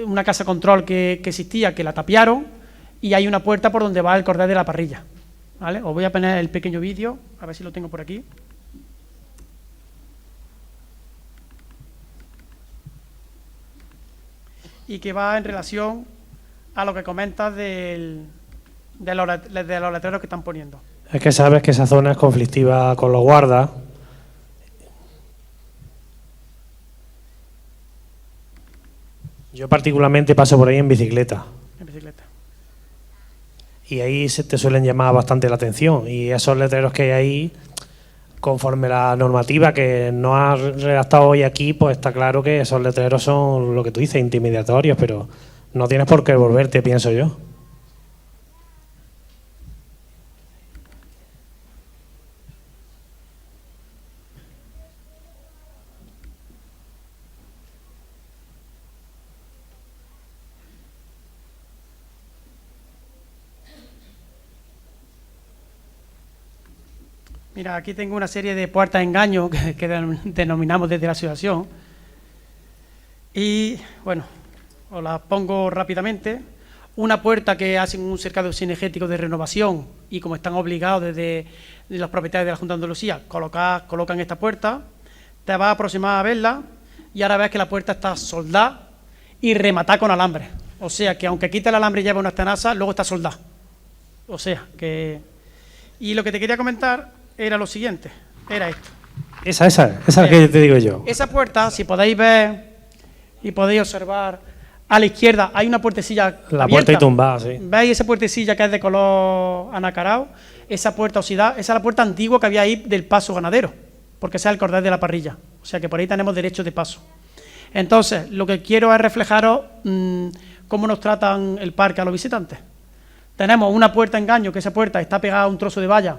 una casa control que existía, que la tapiaron, y hay una puerta por donde va el cordel de la parrilla. ¿Vale? Os voy a poner el pequeño vídeo, a ver si lo tengo por aquí. Y que va en relación a lo que comentas de los letreros que están poniendo. Es que sabes que esa zona es conflictiva con los guardas. Yo particularmente paso por ahí en bicicleta. En bicicleta. Y ahí te suelen llamar bastante la atención. Y esos letreros que hay ahí, conforme la normativa que nos ha redactado hoy aquí, pues está claro que esos letreros son lo que tú dices, intimidatorios, pero no tienes por qué volverte, pienso yo. Mira, aquí tengo una serie de puertas de engaño que denominamos desde la asociación. Y, bueno, os las pongo rápidamente. Una puerta que hacen un cercado sinergético de renovación y como están obligados desde los propietarios de la Junta de Andalucía, colocan esta puerta, te vas a aproximar a verla y ahora ves que la puerta está soldada y rematada con alambre. O sea, que aunque quite el alambre y lleve una tenaza, luego está soldada. O sea, que... Y lo que te quería comentar era lo siguiente, era esto. Esa es la que te digo yo. Esa puerta, si podéis ver y podéis observar, a la izquierda hay una puertecilla La abierta. puerta y tumbada, sí. ¿Veis esa puertecilla que es de color anacarado? Esa puerta oxidada, esa es la puerta antigua que había ahí del paso ganadero, porque ese es el cordel de la parrilla. O sea que por ahí tenemos derecho de paso. Entonces, lo que quiero es reflejaros cómo nos tratan el parque a los visitantes. Tenemos una puerta engaño, que esa puerta está pegada a un trozo de valla,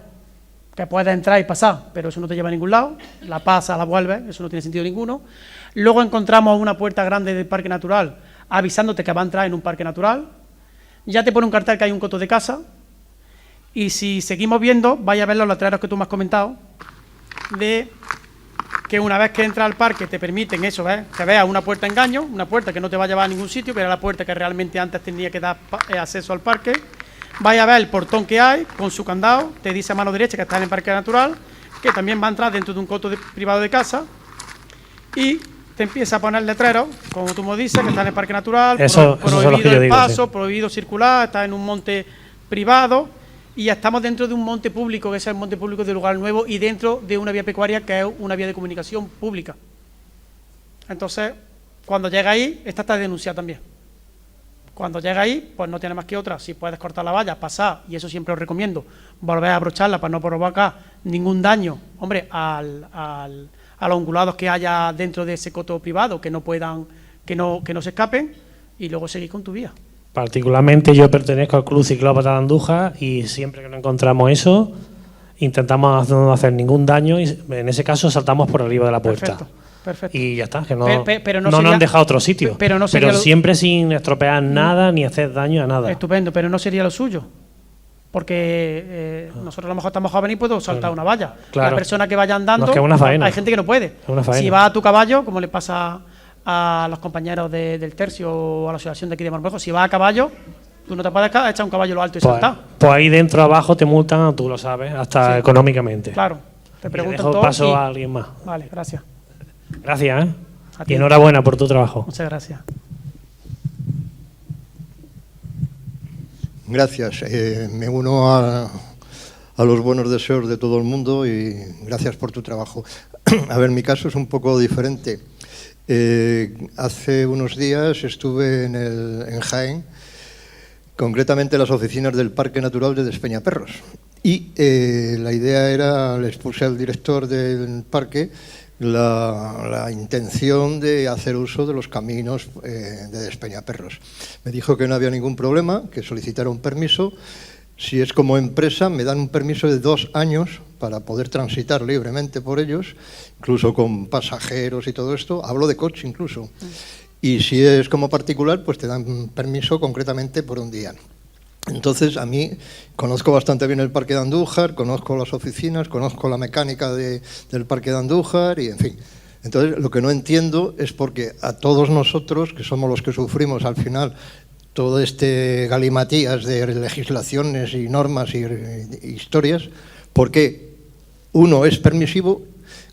que puedes entrar y pasar, pero eso no te lleva a ningún lado, la pasas, la vuelves, eso no tiene sentido ninguno. Luego encontramos una puerta grande del parque natural, avisándote que va a entrar en un parque natural, ya te pone un cartel que hay un coto de caza, y si seguimos viendo, vais a ver los letreros que tú me has comentado, de que una vez que entras al parque te permiten eso, ¿ves? Que veas una puerta engaño, una puerta que no te va a llevar a ningún sitio, que era la puerta que realmente antes tenía que dar acceso al parque. Vais a ver el portón que hay con su candado, te dice a mano derecha que está en el parque natural, que también va a entrar dentro de un coto privado de casa y te empieza a poner letreros, como tú me dices, que está en el parque natural, prohibido el paso, sí. Prohibido circular, está en un monte privado y ya estamos dentro de un monte público, que es el monte público de Lugar Nuevo, y dentro de una vía pecuaria que es una vía de comunicación pública. Entonces, cuando llega ahí, esta está denunciada también. Cuando llega ahí, pues no tiene más que otra. Si puedes cortar la valla, pasar, y eso siempre os recomiendo, volver a abrocharla para no provocar ningún daño, hombre, a los ungulados que haya dentro de ese coto privado, que no puedan, que no se escapen, y luego seguir con tu vía. Particularmente yo pertenezco al Club Ciclópata de Andújar y siempre que no encontramos eso, intentamos no hacer ningún daño y en ese caso saltamos por arriba de la puerta. Perfecto. Y ya está, que no, pero no nos han dejado otro sitio. Pero siempre sin estropear nada ni hacer daño a nada. Estupendo, pero no sería lo suyo. Porque nosotros a lo mejor estamos jóvenes y puedo saltar una valla. Claro. La persona que vaya andando, no, es que es una faena. Hay gente que no puede. Si va a tu caballo, como le pasa a los compañeros del tercio o a la asociación de aquí de Marmolejo, si va a caballo, tú no te puedes echar un caballo lo alto y saltar. Pues ahí dentro abajo te multan, tú lo sabes, hasta sí, económicamente. Claro, te preguntan todo. Paso y... a alguien más. Vale, gracias. Gracias, ¿eh? Y enhorabuena por tu trabajo. Muchas gracias. Gracias. Me uno a los buenos deseos de todo el mundo y gracias por tu trabajo. A ver, mi caso es un poco diferente. Hace unos días estuve en Jaén, concretamente en las oficinas del Parque Natural de Despeñaperros. Y la idea era, les puse al director del parque la intención de hacer uso de los caminos de Despeñaperros. Me dijo que no había ningún problema, que solicitara un permiso. Si es como empresa, me dan un permiso de 2 años para poder transitar libremente por ellos, incluso con pasajeros y todo esto. Hablo de coche incluso. Y si es como particular, pues te dan permiso concretamente por 1 día. Entonces, a mí conozco bastante bien el Parque de Andújar, conozco las oficinas, conozco la mecánica del Parque de Andújar y, en fin. Entonces, lo que no entiendo es porque a todos nosotros, que somos los que sufrimos al final todo este galimatías de legislaciones y normas y historias, porque uno es permisivo,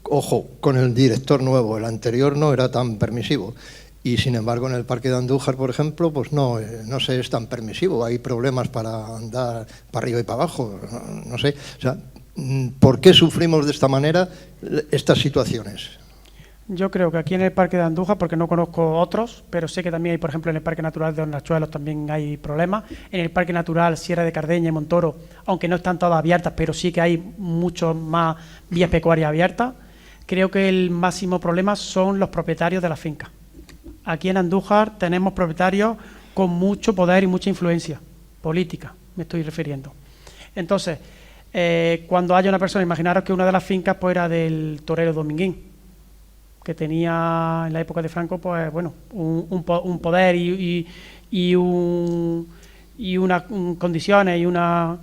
ojo, con el director nuevo, el anterior no era tan permisivo. Y sin embargo en el Parque de Andújar, por ejemplo, pues no se es tan permisivo, hay problemas para andar para arriba y para abajo, no sé. O sea, ¿por qué sufrimos de esta manera estas situaciones? Yo creo que aquí en el Parque de Andújar, porque no conozco otros, pero sé que también hay, por ejemplo, en el Parque Natural de Hornachuelos también hay problemas. En el Parque Natural Sierra de Cardeña y Montoro, aunque no están todas abiertas, pero sí que hay mucho más vías pecuarias abiertas. Creo que el máximo problema son los propietarios de las fincas. Aquí en Andújar tenemos propietarios con mucho poder y mucha influencia política, me estoy refiriendo. Entonces, cuando haya una persona, imaginaros que una de las fincas pues era del torero Dominguín, que tenía en la época de Franco, pues bueno, un poder y unas condiciones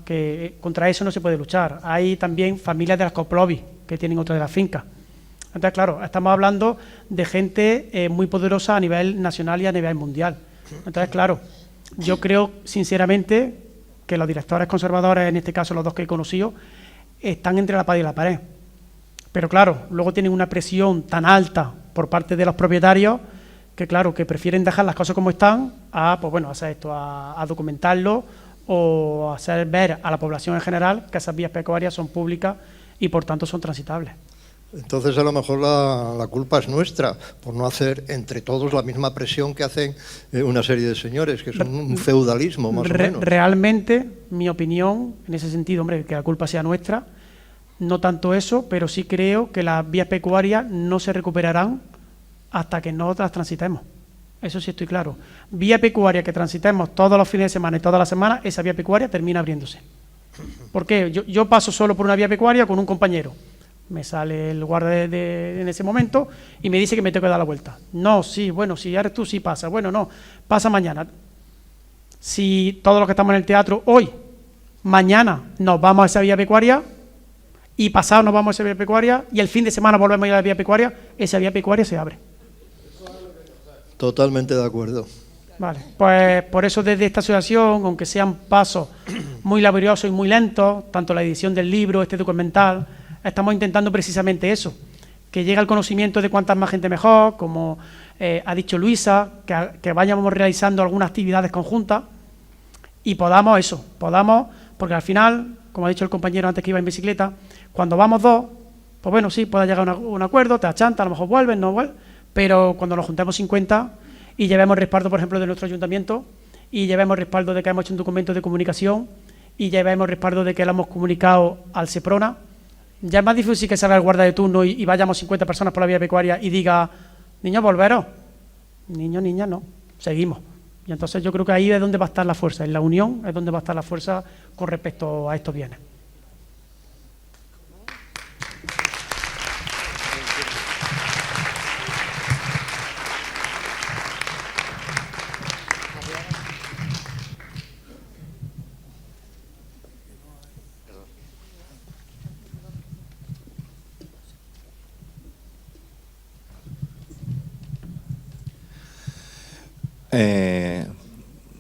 que contra eso no se puede luchar. Hay también familias de las Coplovis que tienen otra de las fincas. Entonces, claro, estamos hablando de gente muy poderosa a nivel nacional y a nivel mundial. Entonces, claro, yo creo sinceramente que los directores conservadores, en este caso los dos que he conocido, están entre la espada y la pared. Pero claro, luego tienen una presión tan alta por parte de los propietarios que claro, que prefieren dejar las cosas como están a, pues bueno, hacer esto, a documentarlo o a hacer ver a la población en general que esas vías pecuarias son públicas y por tanto son transitables. Entonces a lo mejor la culpa es nuestra por no hacer entre todos la misma presión que hacen una serie de señores, que son un feudalismo más o menos. Realmente, mi opinión, en ese sentido, hombre, que la culpa sea nuestra, no tanto eso, pero sí creo que las vías pecuarias no se recuperarán hasta que no las transitemos. Eso sí estoy claro. Vía pecuaria que transitemos todos los fines de semana y todas las semanas, esa vía pecuaria termina abriéndose. ¿Por qué? Yo paso solo por una vía pecuaria con un compañero. Me sale el guardia en ese momento y me dice que me tengo que dar la vuelta. No, sí, bueno, si eres tú, sí pasa. Bueno, no, pasa mañana. Si todos los que estamos en el teatro hoy, mañana nos vamos a esa vía pecuaria y pasado nos vamos a esa vía pecuaria y el fin de semana volvemos a ir a la vía pecuaria, esa vía pecuaria se abre. Totalmente de acuerdo. Vale, pues por eso desde esta asociación, aunque sean pasos muy laboriosos y muy lentos, tanto la edición del libro, este documental, estamos intentando precisamente eso, que llegue al conocimiento de cuantas más gente mejor, como ha dicho Luisa, que vayamos realizando algunas actividades conjuntas y podamos, porque al final, como ha dicho el compañero antes que iba en bicicleta, cuando vamos dos, pues bueno, sí, puede llegar a un acuerdo, te achanta, a lo mejor vuelves, no vuelves, pero cuando nos juntemos 50 y llevemos respaldo, por ejemplo, de nuestro ayuntamiento, y llevemos respaldo de que hemos hecho un documento de comunicación, y llevemos respaldo de que lo hemos comunicado al Seprona, ya es más difícil que salga el guarda de turno y vayamos 50 personas por la vía pecuaria y diga, niños, volveros. Niños, niñas, no, seguimos. Y entonces yo creo que ahí es donde va a estar la fuerza, en la unión es donde va a estar la fuerza con respecto a estos bienes.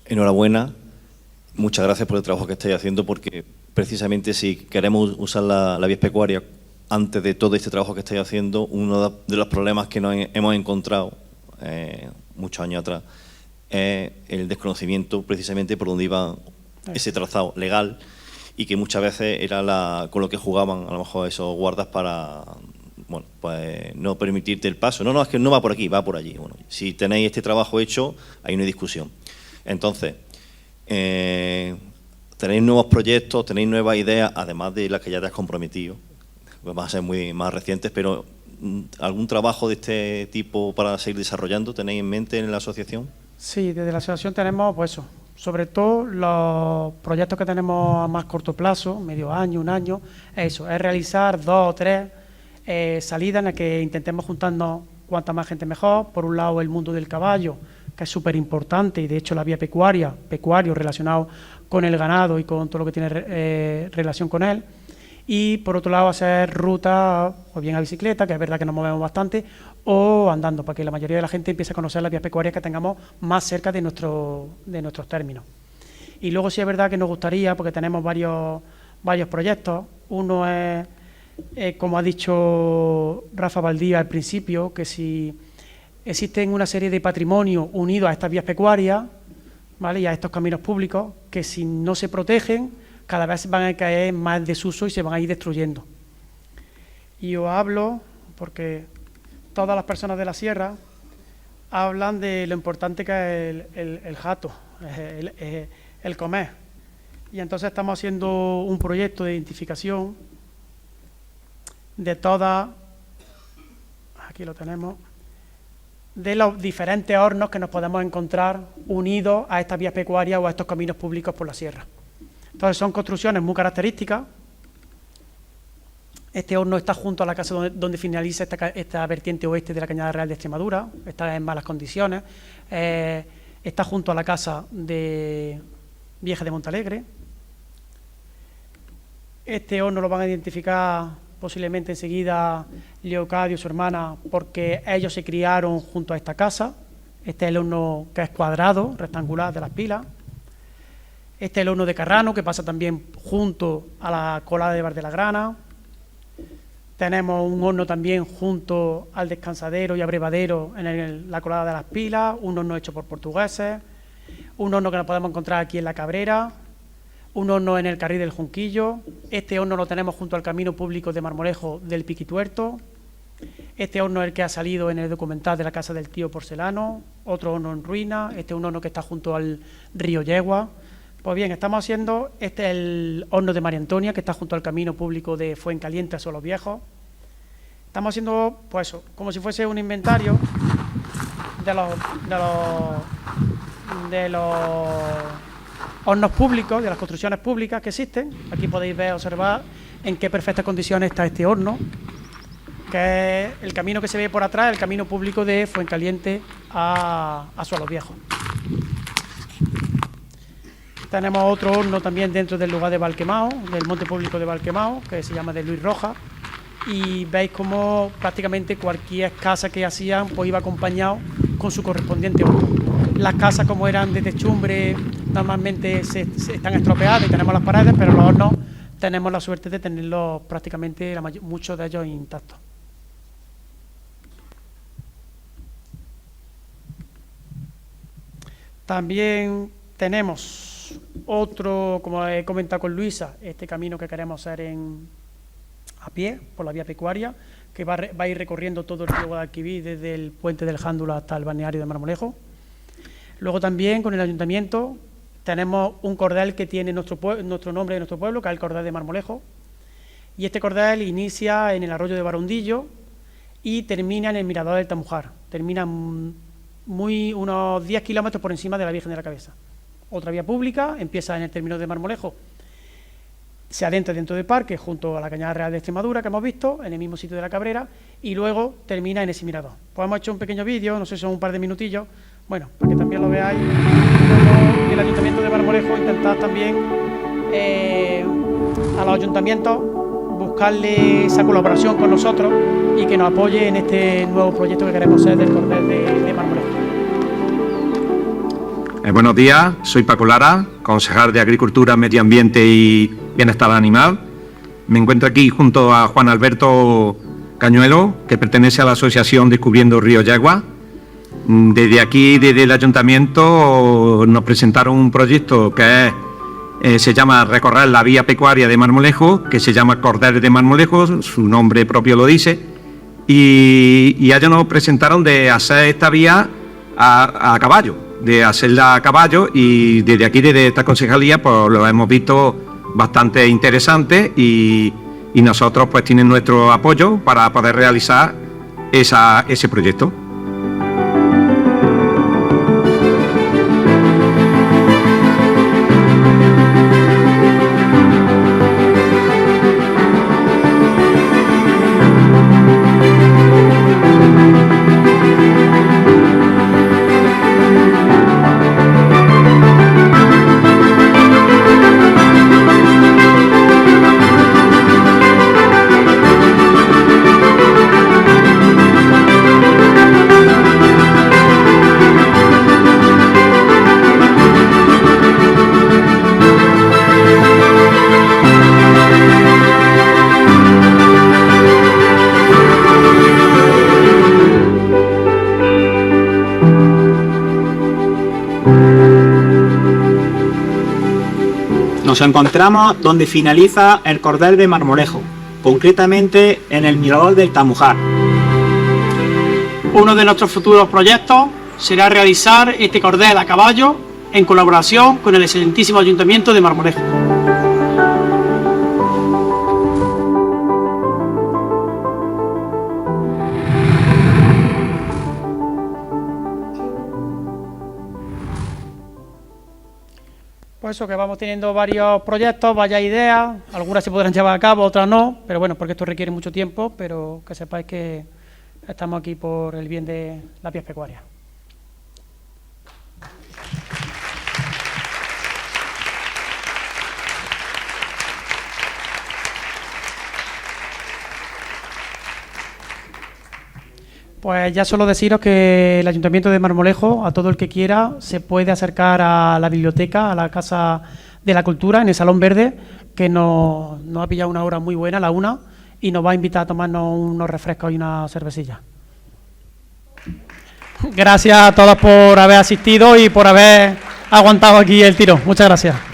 Enhorabuena, muchas gracias por el trabajo que estáis haciendo, porque precisamente si queremos usar la vía pecuaria antes de todo este trabajo que estáis haciendo, uno de los problemas que nos hemos encontrado muchos años atrás es el desconocimiento precisamente por donde iba ese trazado legal y que muchas veces era con lo que jugaban a lo mejor esos guardas para, bueno, pues no permitirte el paso. No, es que no va por aquí, va por allí. Bueno, si tenéis este trabajo hecho, hay una discusión. Entonces, tenéis nuevos proyectos, tenéis nuevas ideas, además de las que ya te has comprometido, pues van a ser más recientes, pero ¿algún trabajo de este tipo para seguir desarrollando tenéis en mente en la asociación? Sí, desde la asociación tenemos, pues eso, sobre todo los proyectos que tenemos a más corto plazo, medio año, un año, es realizar 2 o 3 salidas en las que intentemos juntarnos cuanta más gente mejor. Por un lado, el mundo del caballo, que es súper importante, y de hecho la vía pecuario relacionado con el ganado y con todo lo que tiene relación con él. Y por otro lado, hacer rutas o bien a bicicleta, que es verdad que nos movemos bastante, o andando, para que la mayoría de la gente empiece a conocer las vías pecuarias que tengamos más cerca de nuestros términos. Y luego sí es verdad que nos gustaría, porque tenemos varios proyectos. Uno es, como ha dicho Rafa Baldía al principio, que si existen una serie de patrimonios unidos a estas vías pecuarias, ¿vale?, y a estos caminos públicos, que si no se protegen, cada vez van a caer más en desuso y se van a ir destruyendo. Y os hablo porque todas las personas de la sierra hablan de lo importante que es el jato, el comer. Y entonces estamos haciendo un proyecto de identificación de todas, aquí lo tenemos, de los diferentes hornos que nos podemos encontrar unidos a estas vías pecuarias o a estos caminos públicos por la sierra. Entonces son construcciones muy características. Este horno está junto a la casa donde finaliza esta vertiente oeste de la Cañada Real de Extremadura, está en malas condiciones. Está junto a la casa de Vieja de Montalegre. Este horno lo van a identificar posiblemente enseguida Leocadio y su hermana, porque ellos se criaron junto a esta casa. Este es el horno que es cuadrado, rectangular, de las pilas. Este es el horno de Carrano, que pasa también junto a la colada de Bar de la Grana. Tenemos un horno también junto al descansadero y abrevadero en la colada de las pilas, un horno hecho por portugueses, un horno que nos podemos encontrar aquí en la Cabrera, un horno en el Carril del Junquillo. Este horno lo tenemos junto al camino público de Marmolejo del Piquituerto. Este horno es el que ha salido en el documental de la Casa del Tío Porcelano, otro horno en ruina, este es un horno que está junto al río Yegua. Pues bien, estamos haciendo, este es el horno de María Antonia, que está junto al camino público de Fuencaliente a Solos Viejos. Estamos haciendo, pues eso, como si fuese un inventario de los hornos públicos, de las construcciones públicas que existen. Aquí podéis ver, observar en qué perfectas condiciones está este horno, que es el camino que se ve por atrás, el camino público de Fuencaliente a Solos Viejos. Tenemos otro horno también dentro del lugar de Valquemao, del monte público de Valquemao, que se llama de Luis Rojas, y veis cómo prácticamente cualquier casa que hacían pues iba acompañado con su correspondiente horno. Las casas, como eran de techumbre, normalmente se están estropeadas y tenemos las paredes, pero los hornos tenemos la suerte de tenerlos prácticamente muchos de ellos intactos. También tenemos otro, como he comentado con Luisa, este camino que queremos hacer a pie, por la vía pecuaria, que va a ir recorriendo todo el río Guadalquivir desde el puente del Jándula hasta el balneario de Marmolejo. Luego también con el ayuntamiento tenemos un cordel que tiene nuestro nombre de nuestro pueblo, que es el cordel de Marmolejo, y este cordel inicia en el arroyo de Barondillo y termina en el mirador del Tamujar, termina unos 10 kilómetros por encima de la Virgen de la Cabeza. Otra vía pública, empieza en el término de Marmolejo, se adentra dentro del parque junto a la Cañada Real de Extremadura que hemos visto, en el mismo sitio de la Cabrera, y luego termina en ese mirador. Pues hemos hecho un pequeño vídeo, no sé si son un par de minutillos, bueno, para que también lo veáis, como el Ayuntamiento de Marmolejo intentar también a los ayuntamientos buscarle esa colaboración con nosotros y que nos apoye en este nuevo proyecto que queremos hacer del cordel de Marmolejo. Buenos días, soy Paco Lara, concejal de Agricultura, Medio Ambiente y Bienestar Animal. Me encuentro aquí junto a Juan Alberto Cañuelo, que pertenece a la asociación Descubriendo Río Yegua. Desde aquí, desde el Ayuntamiento, nos presentaron un proyecto que se llama Recorrer la Vía Pecuaria de Marmolejo, que se llama Cordel de Marmolejo, su nombre propio lo dice, y ellos nos presentaron de hacer esta vía a caballo, de hacerla a caballo, y desde aquí, desde esta concejalía, pues lo hemos visto bastante interesante y nosotros pues tienen nuestro apoyo para poder realizar ese proyecto. Nos encontramos donde finaliza el cordel de Marmolejo, concretamente en el mirador del Tamujar. Uno de nuestros futuros proyectos será realizar este cordel a caballo en colaboración con el excelentísimo Ayuntamiento de Marmolejo. Pues eso, que vamos teniendo varios proyectos, varias ideas, algunas se podrán llevar a cabo, otras no, pero bueno, porque esto requiere mucho tiempo, pero que sepáis que estamos aquí por el bien de las vías pecuarias. Pues ya solo deciros que el Ayuntamiento de Marmolejo, a todo el que quiera, se puede acercar a la biblioteca, a la Casa de la Cultura, en el Salón Verde, que nos ha pillado una hora muy buena, la 1, y nos va a invitar a tomarnos unos refrescos y una cervecilla. Gracias a todos por haber asistido y por haber aguantado aquí el tiro. Muchas gracias.